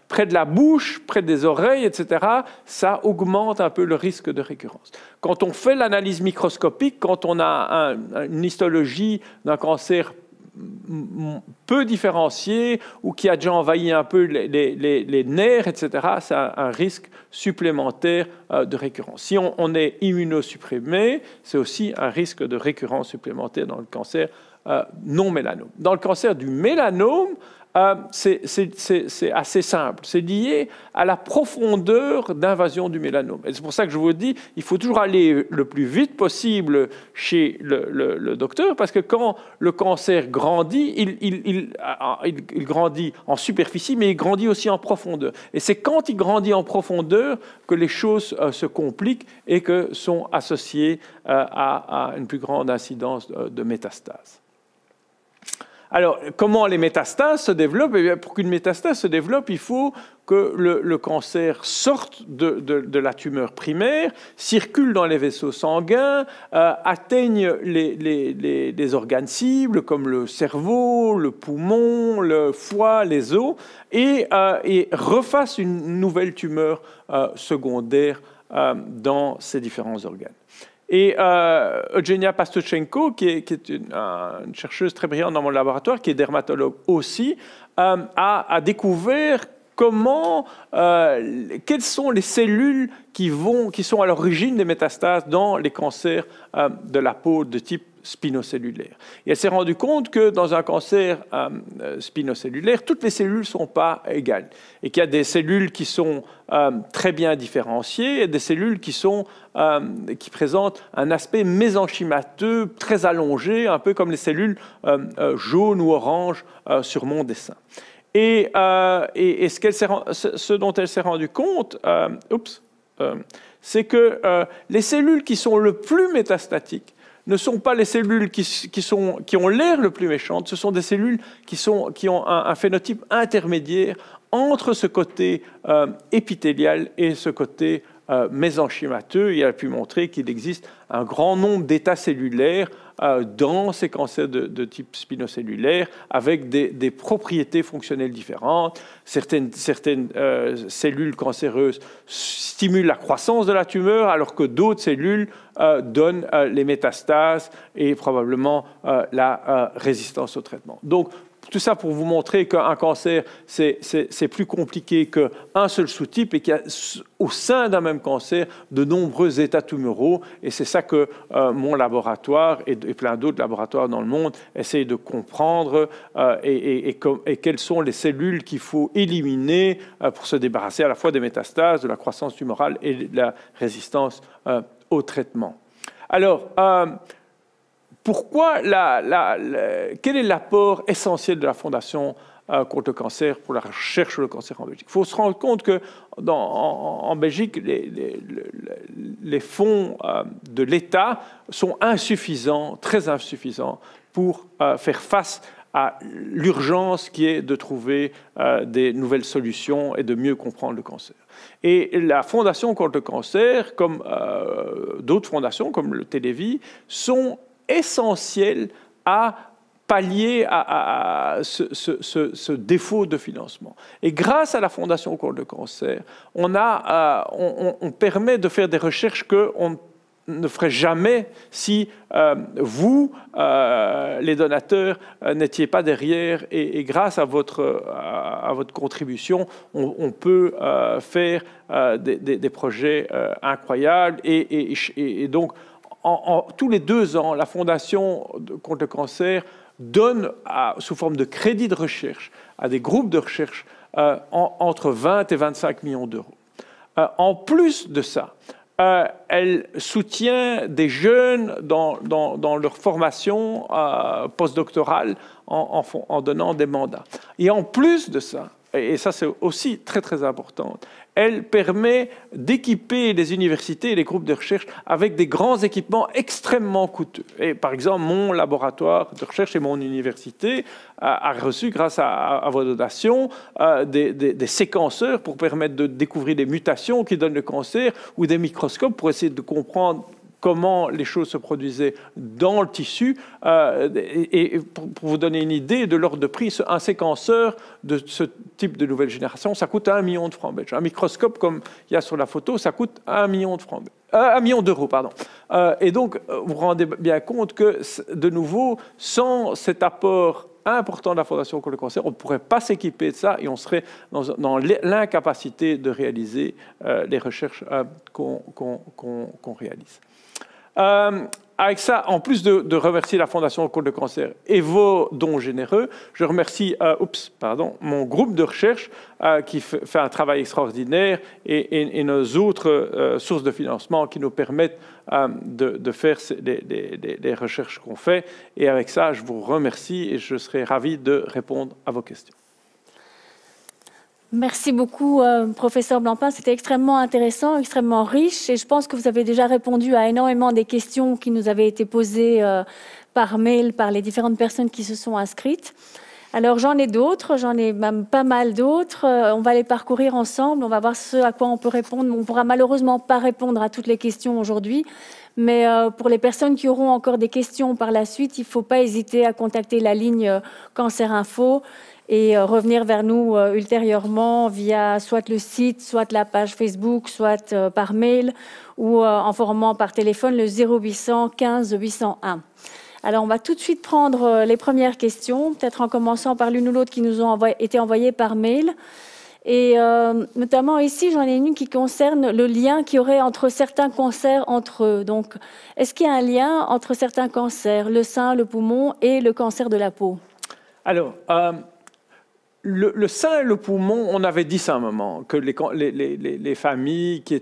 Près de la bouche, près des oreilles, etc., ça augmente un peu le risque de récurrence. Quand on fait l'analyse microscopique, quand on a une histologie d'un cancer peu différencié ou qui a déjà envahi un peu les nerfs, etc., c'est un risque supplémentaire de récurrence. Si on est immunosupprimé, c'est aussi un risque de récurrence supplémentaire dans le cancer non mélanome. Dans le cancer du mélanome, c'est assez simple. C'est lié à la profondeur d'invasion du mélanome. Et c'est pour ça que je vous dis, il faut toujours aller le plus vite possible chez le docteur, parce que quand le cancer grandit, il grandit en superficie, mais il grandit aussi en profondeur. Et c'est quand il grandit en profondeur que les choses se compliquent et que sont associées à une plus grande incidence de métastases. Alors, comment les métastases se développent? Eh bien, pour qu'une métastase se développe, il faut que le cancer sorte de la tumeur primaire, circule dans les vaisseaux sanguins, atteigne les organes cibles comme le cerveau, le poumon, le foie, les os, et refasse une nouvelle tumeur secondaire dans ces différents organes. Et Eugenia Pastuchenko, qui est une chercheuse très brillante dans mon laboratoire, qui est dermatologue aussi, a découvert quelles sont les cellules qui sont à l'origine des métastases dans les cancers de la peau de type spinocellulaire. Et elle s'est rendue compte que dans un cancer spinocellulaire, toutes les cellules ne sont pas égales. Et qu'il y a des cellules qui sont très bien différenciées et des cellules qui présentent un aspect mésenchymateux très allongé, un peu comme les cellules jaunes ou oranges sur mon dessin. Et ce dont elle s'est rendue compte, c'est que les cellules qui sont le plus métastatiques ne sont pas les cellules qui ont l'air le plus méchantes, ce sont des cellules qui ont un phénotype intermédiaire entre ce côté épithélial et ce côté mésenchymateux. Il a pu montrer qu'il existe un grand nombre d'états cellulaires dans ces cancers de type spinocellulaire avec des propriétés fonctionnelles différentes. Certaines cellules cancéreuses stimulent la croissance de la tumeur alors que d'autres cellules donnent les métastases et probablement la résistance au traitement. Donc, tout ça pour vous montrer qu'un cancer, c'est plus compliqué qu'un seul sous-type et qu'il y a au sein d'un même cancer de nombreux états tumoraux. Et c'est ça que mon laboratoire et plein d'autres laboratoires dans le monde essayent de comprendre et quelles sont les cellules qu'il faut éliminer pour se débarrasser à la fois des métastases, de la croissance tumorale et de la résistance au traitement. Alors, quel est l'apport essentiel de la Fondation contre le cancer pour la recherche sur le cancer en Belgique? Il faut se rendre compte qu'en Belgique, les fonds de l'État sont insuffisants, très insuffisants, pour faire face à l'urgence qui est de trouver des nouvelles solutions et de mieux comprendre le cancer. Et la Fondation contre le cancer, comme d'autres fondations, comme le Télévis, sont essentiel à pallier à ce défaut de financement. Et grâce à la Fondation contre le cancer, on permet de faire des recherches qu'on ne ferait jamais si vous, les donateurs, n'étiez pas derrière. Et grâce à votre contribution, on peut faire des projets incroyables. Et donc, tous les 2 ans, la Fondation contre le cancer donne sous forme de crédit de recherche à des groupes de recherche entre 20 et 25 millions d'euros. En plus de ça, elle soutient des jeunes dans leur formation postdoctorale en donnant des mandats. Et en plus de ça, et ça c'est aussi très très important, elle permet d'équiper les universités et les groupes de recherche avec des grands équipements extrêmement coûteux. Et par exemple, mon laboratoire de recherche et mon université a reçu, grâce à vos donations, des séquenceurs pour permettre de découvrir des mutations qui donnent le cancer ou des microscopes pour essayer de comprendre comment les choses se produisaient dans le tissu. Et pour vous donner une idée de l'ordre de prix, un séquenceur de ce type de nouvelle génération, ça coûte 1 million de francs belges. Un microscope, comme il y a sur la photo, ça coûte 1 million de francs belges. 1 million d'euros, pardon. Et donc, vous vous rendez bien compte que, de nouveau, sans cet apport important de la Fondation contre le cancer, on ne pourrait pas s'équiper de ça et on serait dans l'incapacité de réaliser les recherches qu'on réalise. Avec ça, en plus de remercier la Fondation contre le cancer et vos dons généreux, je remercie mon groupe de recherche qui fait un travail extraordinaire et nos autres sources de financement qui nous permettent de faire les recherches qu'on fait. Et avec ça, je vous remercie et je serai ravi de répondre à vos questions. Merci beaucoup, professeur Blampin. C'était extrêmement intéressant, extrêmement riche. Et je pense que vous avez déjà répondu à énormément des questions qui nous avaient été posées par mail par les différentes personnes qui se sont inscrites. Alors, j'en ai d'autres, j'en ai même pas mal d'autres. On va les parcourir ensemble. On va voir ce à quoi on peut répondre. On ne pourra malheureusement pas répondre à toutes les questions aujourd'hui. Mais pour les personnes qui auront encore des questions par la suite, il ne faut pas hésiter à contacter la ligne Cancer Info et revenir vers nous ultérieurement via soit le site, soit la page Facebook, soit par mail ou en formant par téléphone le 0800 15 801. Alors, on va tout de suite prendre les premières questions, peut-être en commençant par l'une ou l'autre qui nous ont été envoyées par mail. Et notamment ici, j'en ai une qui concerne le lien qu'il y aurait entre certains cancers entre eux. Donc, est-ce qu'il y a un lien entre certains cancers, le sein, le poumon et le cancer de la peau? Alors, le sein et le poumon, on avait dit ça à un moment, que les familles qui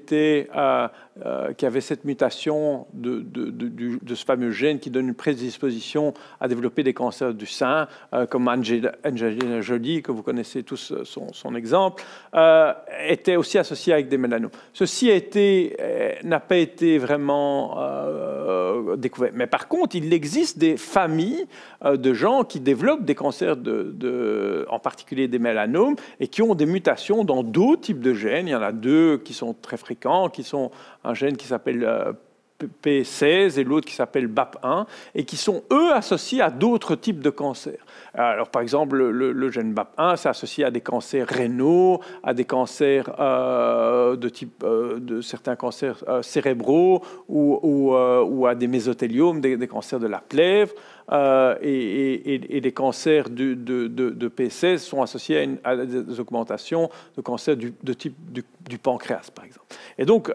avaient cette mutation de ce fameux gène qui donne une prédisposition à développer des cancers du sein, comme Angelina Jolie, que vous connaissez tous son exemple, étaient aussi associés avec des mélanomes. Ceci n'a pas été vraiment découvert. Mais par contre, il existe des familles de gens qui développent des cancers en particulier des mélanomes et qui ont des mutations dans d'autres types de gènes. Il y en a deux qui sont très fréquents, qui sont un gène qui s'appelle P16 et l'autre qui s'appelle BAP1 et qui sont, eux, associés à d'autres types de cancers. Alors, par exemple, le gène BAP1, c'est associé à des cancers rénaux, à des cancers de certains cancers cérébraux ou à des mésothéliome, des cancers de la plèvre. Et les cancers de P16 sont associés à des augmentations de cancers de type du pancréas, par exemple. Et donc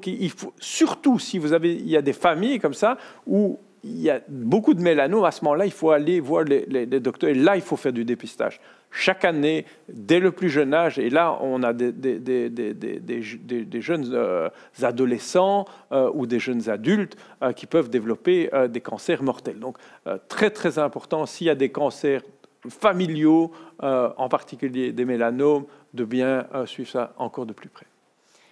il faut, surtout si il y a des familles comme ça où il y a beaucoup de mélanomes, à ce moment-là, il faut aller voir les docteurs. Et là, il faut faire du dépistage. Chaque année, dès le plus jeune âge, et là, on a des jeunes adolescents ou des jeunes adultes qui peuvent développer des cancers mortels. Donc, très, très important, s'il y a des cancers familiaux, en particulier des mélanomes, de bien suivre ça encore de plus près.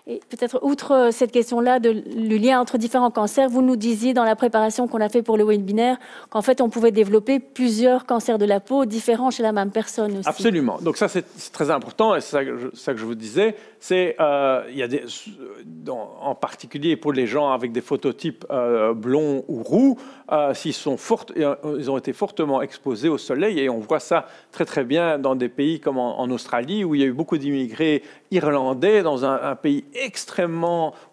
Et peut-être, outre cette question-là, le lien entre différents cancers, vous nous disiez dans la préparation qu'on a fait pour le webinaire qu'en fait, on pouvait développer plusieurs cancers de la peau différents chez la même personne aussi. Absolument. Donc ça, c'est très important, et c'est ça que je vous disais. Il y a en particulier pour les gens avec des phototypes blonds ou roux, ils ont été fortement exposés au soleil, et on voit ça très très bien dans des pays comme en Australie, où il y a eu beaucoup d'immigrés irlandais dans un pays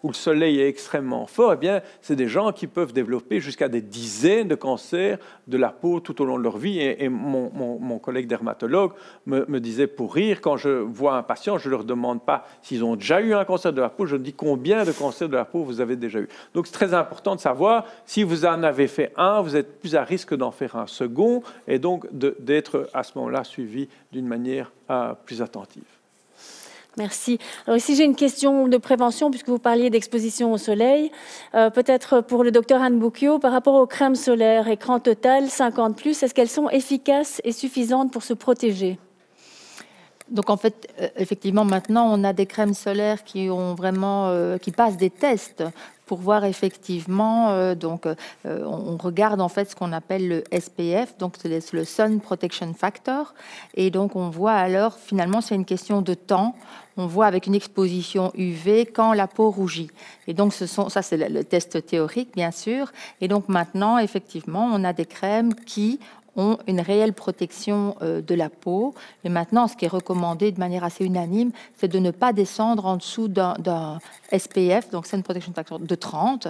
où le soleil est extrêmement fort. Eh bien, c'est des gens qui peuvent développer jusqu'à des dizaines de cancers de la peau tout au long de leur vie. Et mon collègue dermatologue me disait pour rire, quand je vois un patient, je ne leur demande pas s'ils ont déjà eu un cancer de la peau, je dis combien de cancers de la peau vous avez déjà eu. Donc c'est très important de savoir, si vous en avez fait un, vous êtes plus à risque d'en faire un second, et donc d'être à ce moment-là suivi d'une manière plus attentive. Merci. Alors ici, j'ai une question de prévention, puisque vous parliez d'exposition au soleil. Peut-être pour le docteur Anne Bouquio, par rapport aux crèmes solaires, écran total 50+, est-ce qu'elles sont efficaces et suffisantes pour se protéger? Donc en fait, effectivement, maintenant, on a des crèmes solaires qui passent des tests pour voir effectivement, on regarde en fait ce qu'on appelle le SPF, donc c'est le Sun Protection Factor, et donc on voit alors finalement c'est une question de temps. on voit avec une exposition UV quand la peau rougit. Et donc, ça c'est le test théorique, bien sûr. Et donc maintenant, effectivement, on a des crèmes qui ont une réelle protection de la peau. Et maintenant, ce qui est recommandé de manière assez unanime, c'est de ne pas descendre en dessous d'un SPF, donc Sun Protection Factor, de 30.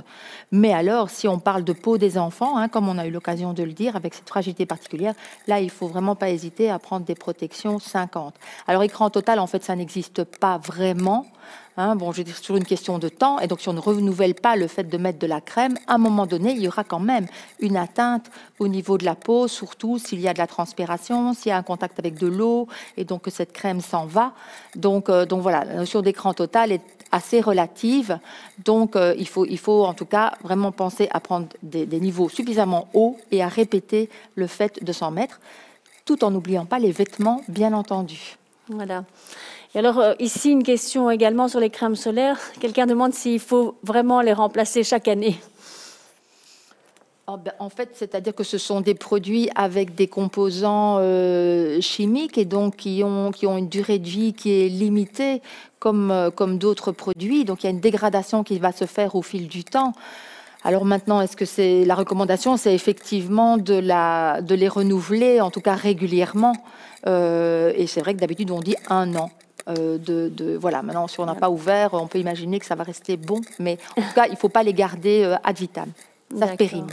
Mais alors, si on parle de peau des enfants, hein, comme on a eu l'occasion de le dire, avec cette fragilité particulière, là, il faut vraiment pas hésiter à prendre des protections 50. Alors, écran total, en fait, ça n'existe pas vraiment. Hein, bon, je veux dire, c'est toujours une question de temps. Et donc, si on ne renouvelle pas le fait de mettre de la crème, à un moment donné, il y aura quand même une atteinte au niveau de la peau, surtout s'il y a de la transpiration, s'il y a un contact avec de l'eau, et donc que cette crème s'en va. Donc voilà, la notion d'écran total est assez relative. Donc, il faut en tout cas vraiment penser à prendre des niveaux suffisamment hauts et à répéter le fait de s'en mettre, tout en n'oubliant pas les vêtements, bien entendu. Voilà. Et alors, ici, une question également sur les crèmes solaires. Quelqu'un demande s'il faut vraiment les remplacer chaque année. En fait, c'est-à-dire que ce sont des produits avec des composants chimiques et donc qui ont une durée de vie qui est limitée comme d'autres produits. Donc, il y a une dégradation qui va se faire au fil du temps. Alors maintenant, est-ce que c'est la recommandation? C'est effectivement de les renouveler, en tout cas régulièrement. Et c'est vrai que d'habitude, on dit 1 an. Voilà, maintenant, si on n'a pas ouvert, on peut imaginer que ça va rester bon. Mais en tout cas, il ne faut pas les garder ad vitam. Ça se périme.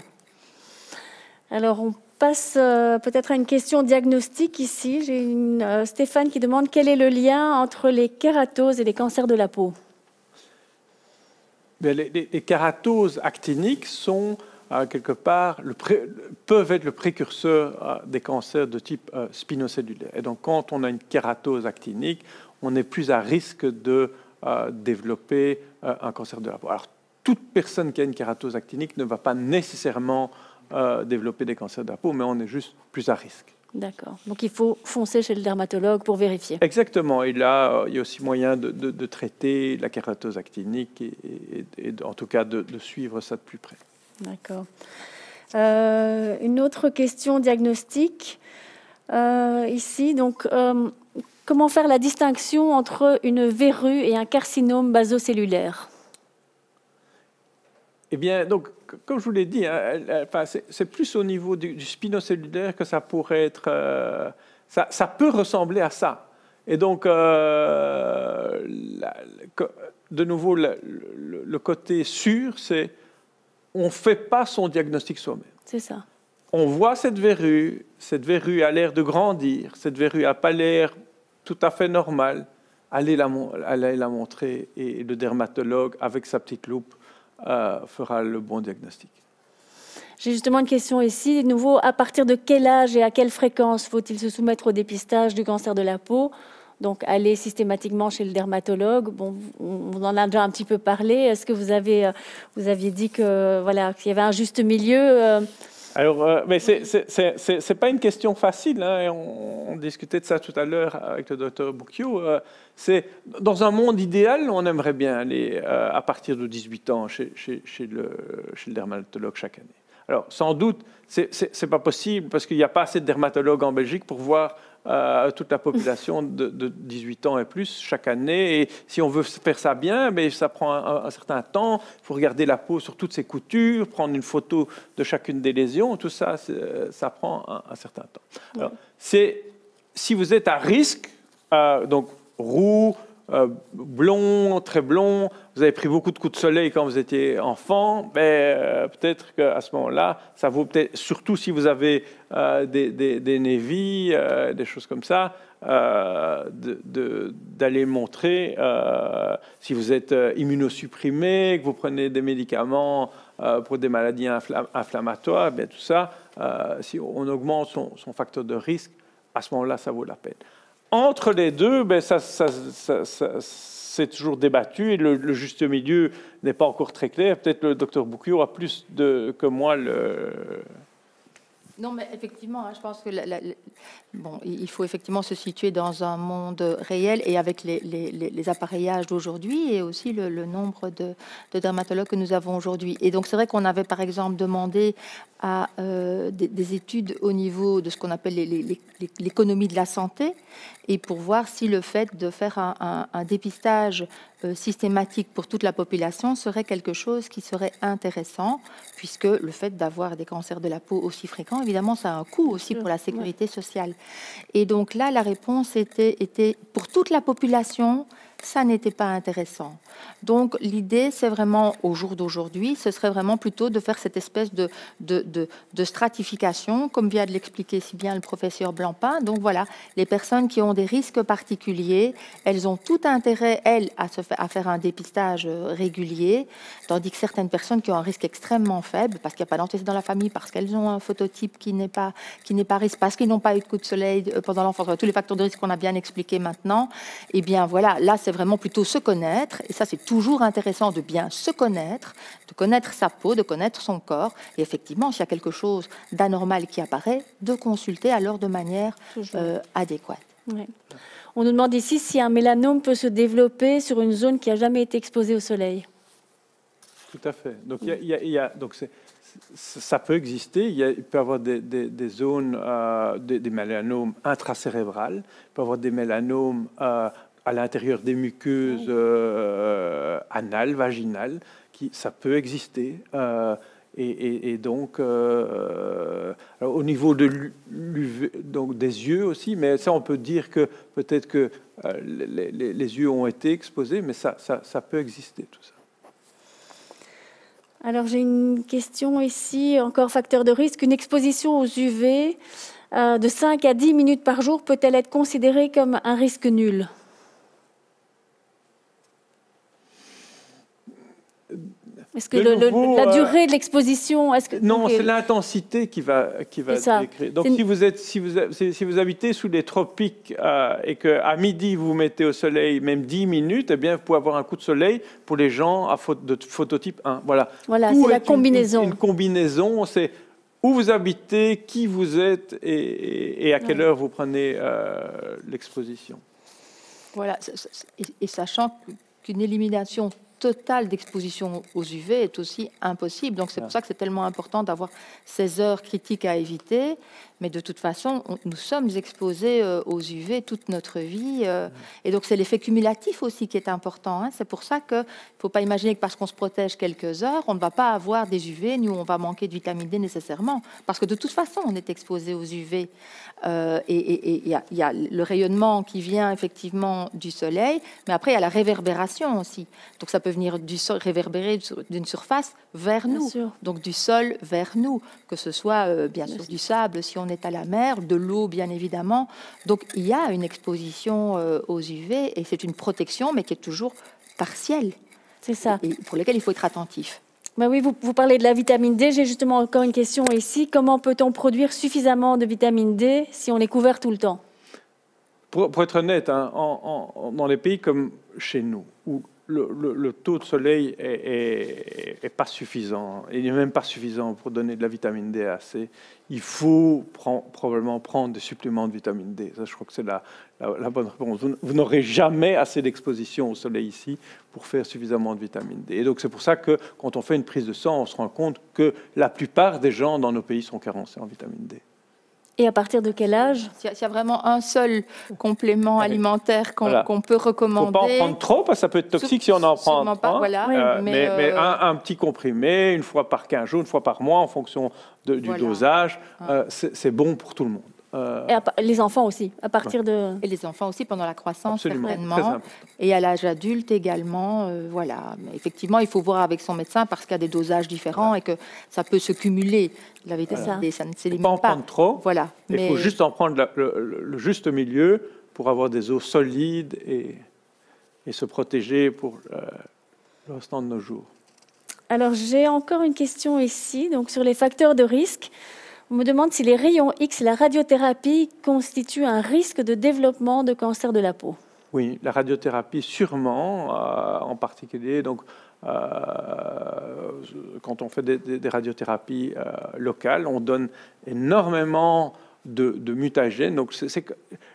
Alors, on passe peut-être à une question diagnostique ici. J'ai Stéphane qui demande quel est le lien entre les kératoses et les cancers de la peau. Les kératoses actiniques sont quelque part peuvent être le précurseur des cancers de type spinocellulaire. Et donc, quand on a une kératose actinique, on est plus à risque de développer un cancer de la peau. Alors, toute personne qui a une kératose actinique ne va pas nécessairement développer des cancers de la peau, mais on est juste plus à risque. D'accord. Donc, il faut foncer chez le dermatologue pour vérifier. Exactement. Et là, il y a aussi moyen de traiter la kératose actinique et en tout cas de suivre ça de plus près. D'accord. Une autre question diagnostique ici. Donc, comment faire la distinction entre une verrue et un carcinome basocellulaire? Eh bien, donc, comme je vous l'ai dit, c'est plus au niveau du spinocellulaire que ça pourrait être... ça peut ressembler à ça. Et donc, de nouveau, le côté sûr, c'est on ne fait pas son diagnostic soi-même. C'est ça. On voit cette verrue a l'air de grandir, cette verrue n'a pas l'air tout à fait normale. Allez la montrer et le dermatologue, avec sa petite loupe, fera le bon diagnostic. J'ai justement une question ici. De nouveau, à partir de quel âge et à quelle fréquence faut-il se soumettre au dépistage du cancer de la peau? Donc, aller systématiquement chez le dermatologue. Bon, on en a déjà un petit peu parlé. Est-ce que vous aviez dit que voilà, qu'il y avait un juste milieu Alors, mais c'est pas une question facile. Hein, on discutait de ça tout à l'heure avec le docteur Boukiou. C'est dans un monde idéal, on aimerait bien aller à partir de 18 ans chez le dermatologue chaque année. Alors, sans doute, c'est pas possible parce qu'il n'y a pas assez de dermatologues en Belgique pour voir toute la population de 18 ans et plus chaque année. Et si on veut faire ça bien, mais ça prend un certain temps. Il faut regarder la peau sur toutes ses coutures, prendre une photo de chacune des lésions. Tout ça, ça prend un certain temps. Alors, si vous êtes à risque, donc roux, blond, très blond, vous avez pris beaucoup de coups de soleil quand vous étiez enfant, peut-être qu'à ce moment-là, ça vaut peut-être, surtout si vous avez des névis, des choses comme ça, d'aller montrer si vous êtes immunosupprimé, que vous prenez des médicaments pour des maladies inflammatoires, bien tout ça, si on augmente son facteur de risque, à ce moment-là, ça vaut la peine. Entre les deux, c'est toujours débattu et le juste milieu n'est pas encore très clair. Peut-être le docteur Boukiou aura plus que moi Non, mais effectivement, je pense que il faut effectivement se situer dans un monde réel et avec les appareillages d'aujourd'hui et aussi le nombre de dermatologues que nous avons aujourd'hui. Et donc, c'est vrai qu'on avait par exemple demandé à des études au niveau de ce qu'on appelle l'économie de la santé, et pour voir si le fait de faire un dépistage systématique pour toute la population serait quelque chose qui serait intéressant, puisque le fait d'avoir des cancers de la peau aussi fréquents, évidemment, ça a un coût aussi pour la sécurité sociale. Et donc là, la réponse était pour toute la population, ça n'était pas intéressant. Donc l'idée, c'est vraiment, au jour d'aujourd'hui, ce serait vraiment plutôt de faire cette espèce de stratification, comme vient de l'expliquer si bien le professeur Blancpain. Donc voilà, les personnes qui ont des risques particuliers, elles ont tout intérêt, elles, à faire un dépistage régulier, tandis que certaines personnes qui ont un risque extrêmement faible, parce qu'il n'y a pas d'antécédent dans la famille, parce qu'elles ont un phototype qui n'est pas risque, parce qu'ils n'ont pas eu de coup de soleil pendant l'enfance, tous les facteurs de risque qu'on a bien expliqués maintenant, et bien voilà, là c'est vraiment plutôt se connaître, et ça c'est toujours intéressant de bien se connaître, de connaître sa peau, de connaître son corps, et effectivement s'il y a quelque chose d'anormal qui apparaît, de consulter alors de manière adéquate. Ouais. On nous demande ici si un mélanome peut se développer sur une zone qui n'a jamais été exposée au soleil. Tout à fait. Donc, ça peut exister. Il peut y avoir des zones, des mélanomes intracérébrales. Il peut y avoir des mélanomes à l'intérieur des muqueuses anales, vaginales. Ça peut exister. Et donc, au niveau de donc des yeux aussi, mais ça, on peut dire que peut-être que les yeux ont été exposés, mais ça peut exister, tout ça. Alors, j'ai une question ici, encore facteur de risque. Une exposition aux UV de 5 à 10 minutes par jour peut-elle être considérée comme un risque nul ? Est-ce que la durée de l'exposition... Non, c'est l'intensité qui va décrire. Donc, si vous habitez sous les tropiques et qu'à midi, vous vous mettez au soleil même 10 minutes, eh bien, vous pouvez avoir un coup de soleil pour les gens de phototype 1. Voilà, c'est la combinaison. Une combinaison, c'est où vous habitez, qui vous êtes et à quelle heure vous prenez l'exposition. Voilà, et sachant qu'une élimination totale d'exposition aux UV est aussi impossible. Donc c'est pour ça que c'est tellement important d'avoir ces heures critiques à éviter. Mais de toute façon, nous sommes exposés aux UV toute notre vie. Et donc c'est l'effet cumulatif aussi qui est important. Hein. C'est pour ça qu'il ne faut pas imaginer que parce qu'on se protège quelques heures, on ne va pas avoir des UV, nous on va manquer de vitamine D nécessairement. Parce que de toute façon, on est exposé aux UV. Et il y a le rayonnement qui vient effectivement du soleil, mais après il y a la réverbération aussi. Donc ça peut venir du sol, réverbérer d'une surface vers nous, donc du sol vers nous, que ce soit bien sûr du sable si on est à la mer, de l'eau bien évidemment. Donc il y a une exposition aux UV et c'est une protection, mais qui est toujours partielle. C'est ça. Et pour laquelle il faut être attentif. Ben oui, vous parlez de la vitamine D. J'ai justement encore une question ici. Comment peut-on produire suffisamment de vitamine D si on est couvert tout le temps ? Pour être honnête, hein, dans les pays comme chez nous, où le taux de soleil est pas suffisant, il n'est même pas suffisant pour donner de la vitamine D assez, il faut probablement prendre des suppléments de vitamine D. Ça, je crois que c'est la bonne réponse. Vous n'aurez jamais assez d'exposition au soleil ici pour faire suffisamment de vitamine D. Et donc, c'est pour ça que quand on fait une prise de sang, on se rend compte que la plupart des gens dans nos pays sont carencés en vitamine D. Et à partir de quel âge ? S'il y a vraiment un seul complément alimentaire qu'on peut recommander. Il ne faut pas en prendre trop, parce que ça peut être toxique si on en prend trop. Voilà, mais un petit comprimé, une fois par 15 jours, une fois par mois, en fonction du dosage, c'est bon pour tout le monde. Et les enfants aussi, à partir de... Et les enfants aussi pendant la croissance, absolument, certainement. Et à l'âge adulte également, voilà. Mais effectivement, il faut voir avec son médecin parce qu'il y a des dosages différents et que ça peut se cumuler. La vitamine D, ça ne s'élimine pas. Il ne faut pas en prendre trop. Voilà. Il faut juste en prendre le juste milieu pour avoir des os solides et se protéger pour le restant de nos jours. Alors, j'ai encore une question ici, donc sur les facteurs de risque. On me demande si les rayons X et la radiothérapie constituent un risque de développement de cancer de la peau. Oui, la radiothérapie sûrement, en particulier. Donc, quand on fait des radiothérapies locales, on donne énormément de mutagènes. Donc,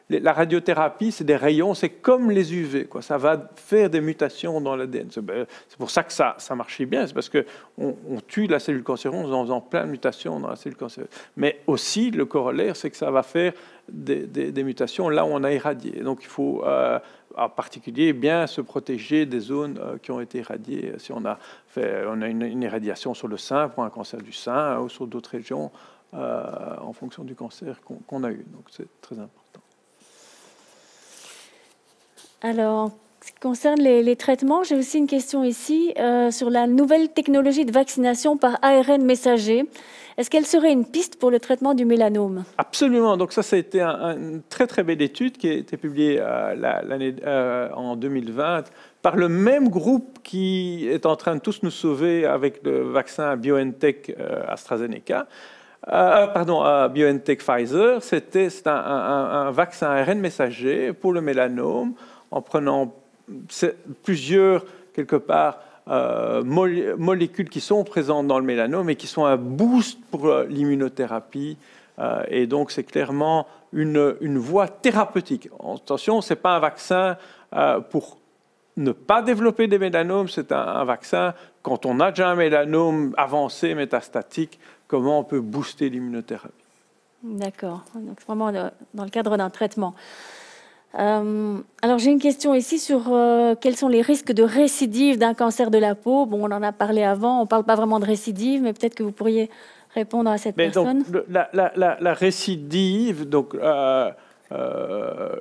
la radiothérapie, c'est des rayons, c'est comme les UV, quoi. Ça va faire des mutations dans l'ADN. C'est pour ça que ça marchait bien, c'est parce qu'on tue la cellule cancéreuse en faisant plein de mutations dans la cellule cancéreuse. Mais aussi, le corollaire, c'est que ça va faire des mutations là où on a irradié. Donc, il faut, en particulier, bien se protéger des zones qui ont été irradiées. Si on a une irradiation sur le sein pour un cancer du sein ou sur d'autres régions, en fonction du cancer qu'on a eu. Donc, c'est très important. Alors, en ce qui concerne les traitements, j'ai aussi une question ici sur la nouvelle technologie de vaccination par ARN messager. Est-ce qu'elle serait une piste pour le traitement du mélanome? Absolument. Donc ça a été une très très belle étude qui a été publiée en 2020 par le même groupe qui est en train de tous nous sauver avec le vaccin BioNTech AstraZeneca. BioNTech Pfizer. C'est un vaccin ARN messager pour le mélanome en prenant plusieurs, quelque part, molécules qui sont présentes dans le mélanome et qui sont un boost pour l'immunothérapie. Et donc, c'est clairement une voie thérapeutique. Attention, ce n'est pas un vaccin pour ne pas développer des mélanomes, c'est un vaccin, quand on a déjà un mélanome avancé, métastatique, comment on peut booster l'immunothérapie. D'accord, donc vraiment dans le cadre d'un traitement. Alors j'ai une question ici sur quels sont les risques de récidive d'un cancer de la peau. Bon, on en a parlé avant, on ne parle pas vraiment de récidive, mais peut-être que vous pourriez répondre à cette personne. Donc, la récidive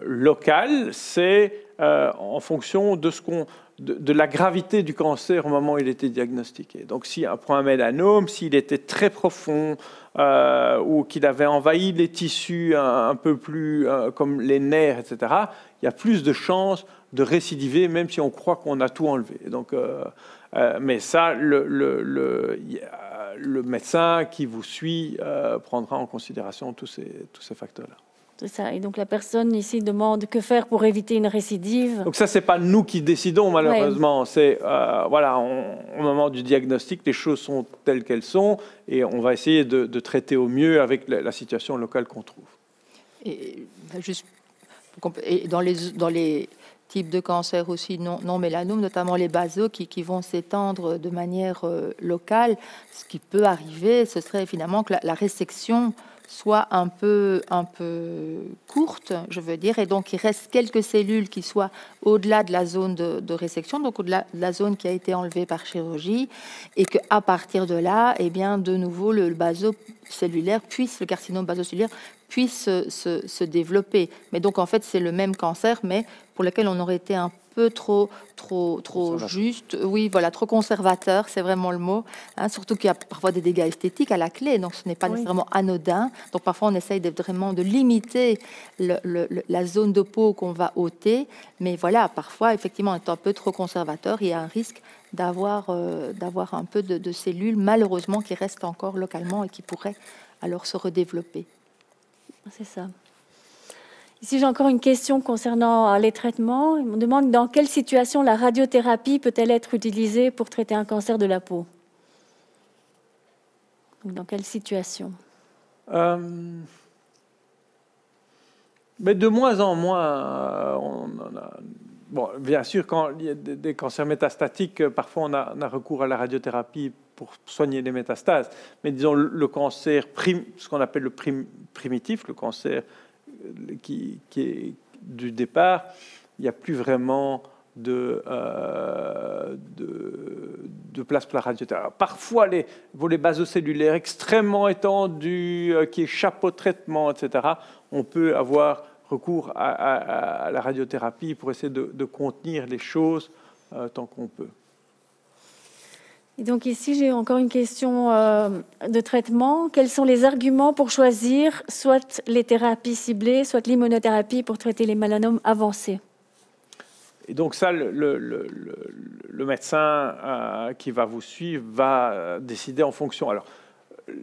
locale, c'est en fonction de la gravité du cancer au moment où il était diagnostiqué. Donc, si on prend un mélanome, s'il était très profond ou qu'il avait envahi les tissus un peu plus comme les nerfs, etc., il y a plus de chances de récidiver, même si on croit qu'on a tout enlevé. Donc, mais ça, le médecin qui vous suit prendra en considération tous ces facteurs-là. C'est ça. Et donc la personne ici demande que faire pour éviter une récidive. Donc ça, c'est pas nous qui décidons malheureusement. Ouais. C'est voilà, au moment du diagnostic, les choses sont telles qu'elles sont et on va essayer de traiter au mieux avec la situation locale qu'on trouve. Et juste dans les types de cancers aussi non mélanomes, notamment les basaux qui vont s'étendre de manière locale, ce qui peut arriver, ce serait finalement que la résection soit un peu courte, je veux dire, et donc il reste quelques cellules qui soient au-delà de la zone de résection, donc au-delà de la zone qui a été enlevée par chirurgie, et qu'à partir de là, eh bien, de nouveau, le basocellulaire le carcinome basocellulaire puisse se développer. Mais donc, en fait, c'est le même cancer, mais pour lequel on aurait été un peu trop juste, oui, voilà, trop conservateur, c'est vraiment le mot, hein, surtout qu'il y a parfois des dégâts esthétiques à la clé, donc ce n'est pas nécessairement anodin. Donc parfois on essaye vraiment de limiter la zone de peau qu'on va ôter, mais voilà, parfois effectivement, en étant un peu trop conservateur, il y a un risque d'avoir un peu de cellules, malheureusement, qui restent encore localement et qui pourraient alors se redévelopper. C'est ça. Ici, j'ai encore une question concernant les traitements. On me demande dans quelle situation la radiothérapie peut-elle être utilisée pour traiter un cancer de la peau? Dans quelle situation? Mais de moins en moins, on en a... Bon, bien sûr, quand il y a des cancers métastatiques, parfois on a recours à la radiothérapie pour soigner les métastases. Mais disons, le cancer, ce qu'on appelle le primitif, le cancer qui est du départ, il n'y a plus vraiment de place pour la radiothérapie. Parfois, les basocellulaires extrêmement étendus, qui échappent au traitement, etc., on peut avoir recours à la radiothérapie pour essayer de contenir les choses tant qu'on peut. Et donc ici, j'ai encore une question de traitement. Quels sont les arguments pour choisir soit les thérapies ciblées, soit l'immunothérapie pour traiter les mélanomes avancés? Et donc ça, le médecin qui va vous suivre va décider en fonction. Alors,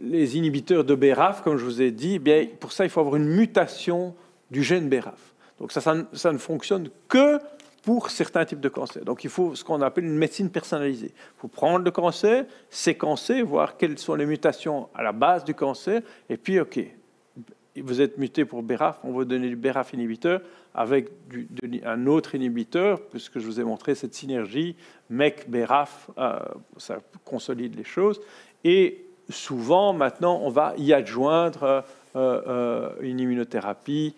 les inhibiteurs de BRAF, comme je vous ai dit, bien, pour ça, il faut avoir une mutation du gène BRAF. Donc ça ne fonctionne que pour certains types de cancers. Donc il faut ce qu'on appelle une médecine personnalisée. Il faut prendre le cancer, séquencer, voir quelles sont les mutations à la base du cancer, et puis, OK, vous êtes muté pour BRAF, on va vous donner du BRAF inhibiteur avec un autre inhibiteur, puisque je vous ai montré cette synergie MEC-BRAF, ça consolide les choses. Et souvent, maintenant, on va y adjoindre une immunothérapie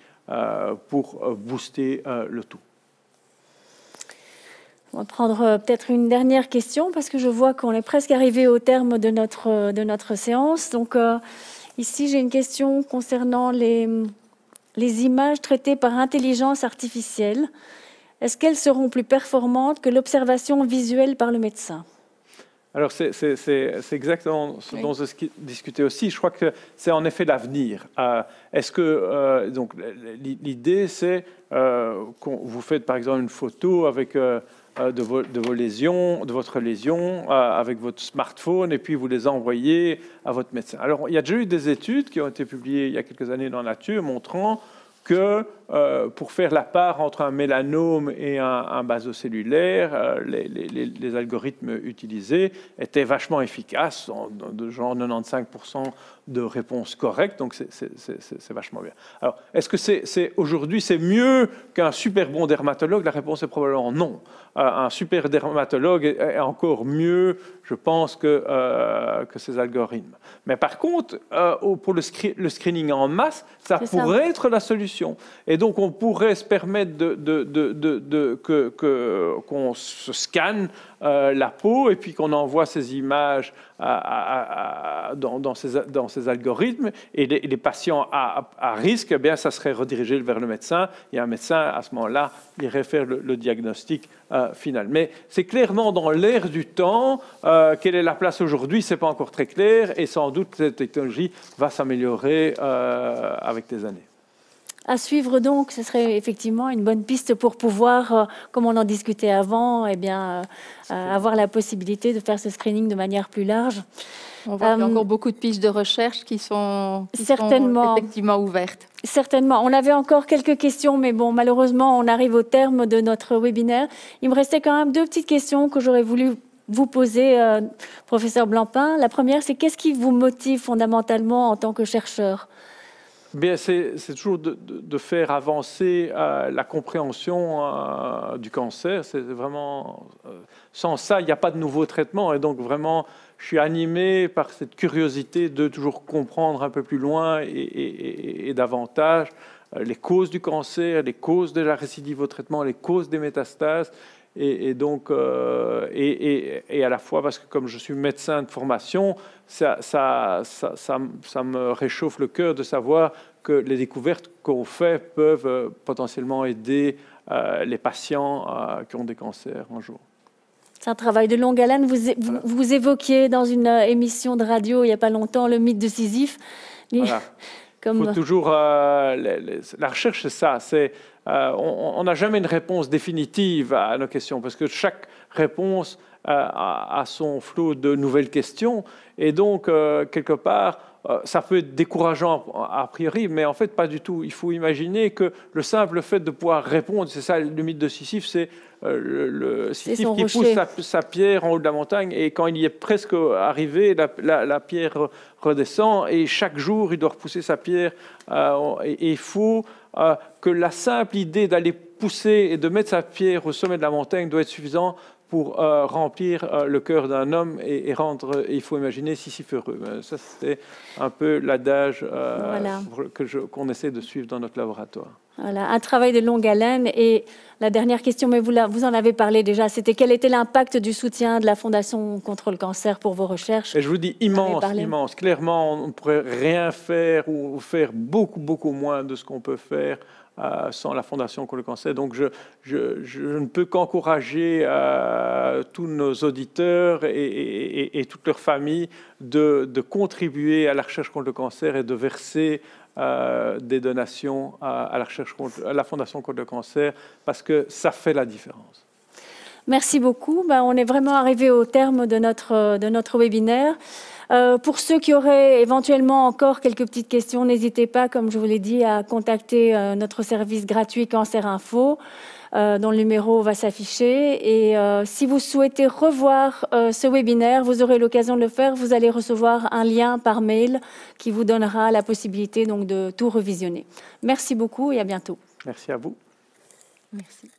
pour booster le tout. On va prendre peut-être une dernière question, parce que je vois qu'on est presque arrivé au terme de notre séance. Donc, ici, j'ai une question concernant les images traitées par intelligence artificielle. Est-ce qu'elles seront plus performantes que l'observation visuelle par le médecin? Alors, c'est exactement ce dont je discutais aussi. Je crois que c'est en effet l'avenir. Est-ce que, donc, l'idée, c'est qu'on vous faites, par exemple, une photo avec de vos lésions, de votre lésion, avec votre smartphone, et puis vous les envoyez à votre médecin. Alors, il y a déjà eu des études qui ont été publiées il y a quelques années dans Nature, montrant que pour faire la part entre un mélanome et un basocellulaire, les algorithmes utilisés étaient vachement efficaces, de genre 95% de réponses correctes, donc c'est vachement bien. Alors, est-ce que aujourd'hui c'est mieux qu'un super bon dermatologue? La réponse est probablement non. Un super dermatologue est encore mieux, je pense, que ces algorithmes. Mais par contre, pour le screening en masse, ça pourrait être la solution. Et donc, on pourrait se permettre qu'on se scanne la peau et puis qu'on envoie ces images dans ces algorithmes. Et les patients à risque, eh bien, ça serait redirigé vers le médecin. Et un médecin, à ce moment-là, irait faire le diagnostic final. Mais c'est clairement dans l'air du temps. Quelle est la place aujourd'hui? Ce n'est pas encore très clair. Et sans doute, cette technologie va s'améliorer avec les années. À suivre donc, ce serait effectivement une bonne piste pour pouvoir, comme on en discutait avant, eh bien, avoir la possibilité de faire ce screening de manière plus large. On voit qu'il y a encore beaucoup de pistes de recherche qui sont effectivement ouvertes. Certainement. On avait encore quelques questions, mais bon, malheureusement, on arrive au terme de notre webinaire. Il me restait quand même deux petites questions que j'aurais voulu vous poser, professeur Blampin. La première, c'est qu'est-ce qui vous motive fondamentalement en tant que chercheur? Bien, c'est toujours de faire avancer la compréhension du cancer. C'est vraiment sans ça, il n'y a pas de nouveau traitement. Et donc vraiment, je suis animé par cette curiosité de toujours comprendre un peu plus loin et davantage les causes du cancer, les causes de la récidive au traitement, les causes des métastases. Et donc, et à la fois, parce que comme je suis médecin de formation, ça me réchauffe le cœur de savoir que les découvertes qu'on fait peuvent potentiellement aider les patients qui ont des cancers un jour. C'est un travail de longue haleine. Vous évoquiez dans une émission de radio il n'y a pas longtemps le mythe de Sisyphe. Voilà. Faut toujours, la recherche, c'est ça. On n'a jamais une réponse définitive à nos questions parce que chaque réponse a son flot de nouvelles questions. Et donc, quelque part, ça peut être décourageant a priori, mais en fait, pas du tout. Il faut imaginer que le simple fait de pouvoir répondre, c'est ça le mythe de Sisyphe, c'est le Sisyphe qui pousse sa pierre en haut de la montagne et quand il y est presque arrivé, la pierre redescend et chaque jour, il doit repousser sa pierre. Et il faut que la simple idée d'aller pousser et de mettre sa pierre au sommet de la montagne doit être suffisant pour remplir le cœur d'un homme et rendre, il faut imaginer, Sisyphe heureux. Ça, c'était un peu l'adage voilà. qu'on essaie de suivre dans notre laboratoire. Voilà, un travail de longue haleine. Et la dernière question, mais vous en avez parlé déjà, c'était quel était l'impact du soutien de la Fondation contre le cancer pour vos recherches? Et je vous dis immense, immense. Clairement, on ne pourrait rien faire ou faire beaucoup, beaucoup moins de ce qu'on peut faire sans la Fondation contre le cancer. Donc, je ne peux qu'encourager tous nos auditeurs et toutes leurs familles de contribuer à la recherche contre le cancer et de verser des donations à la recherche à la Fondation contre le cancer parce que ça fait la différence. Merci beaucoup. On est vraiment arrivé au terme de notre webinaire. Pour ceux qui auraient éventuellement encore quelques petites questions, n'hésitez pas, comme je vous l'ai dit, à contacter notre service gratuit Cancer Info. dont le numéro va s'afficher. Et si vous souhaitez revoir ce webinaire, vous aurez l'occasion de le faire. Vous allez recevoir un lien par mail qui vous donnera la possibilité donc, de tout revisionner. Merci beaucoup et à bientôt. Merci à vous. Merci.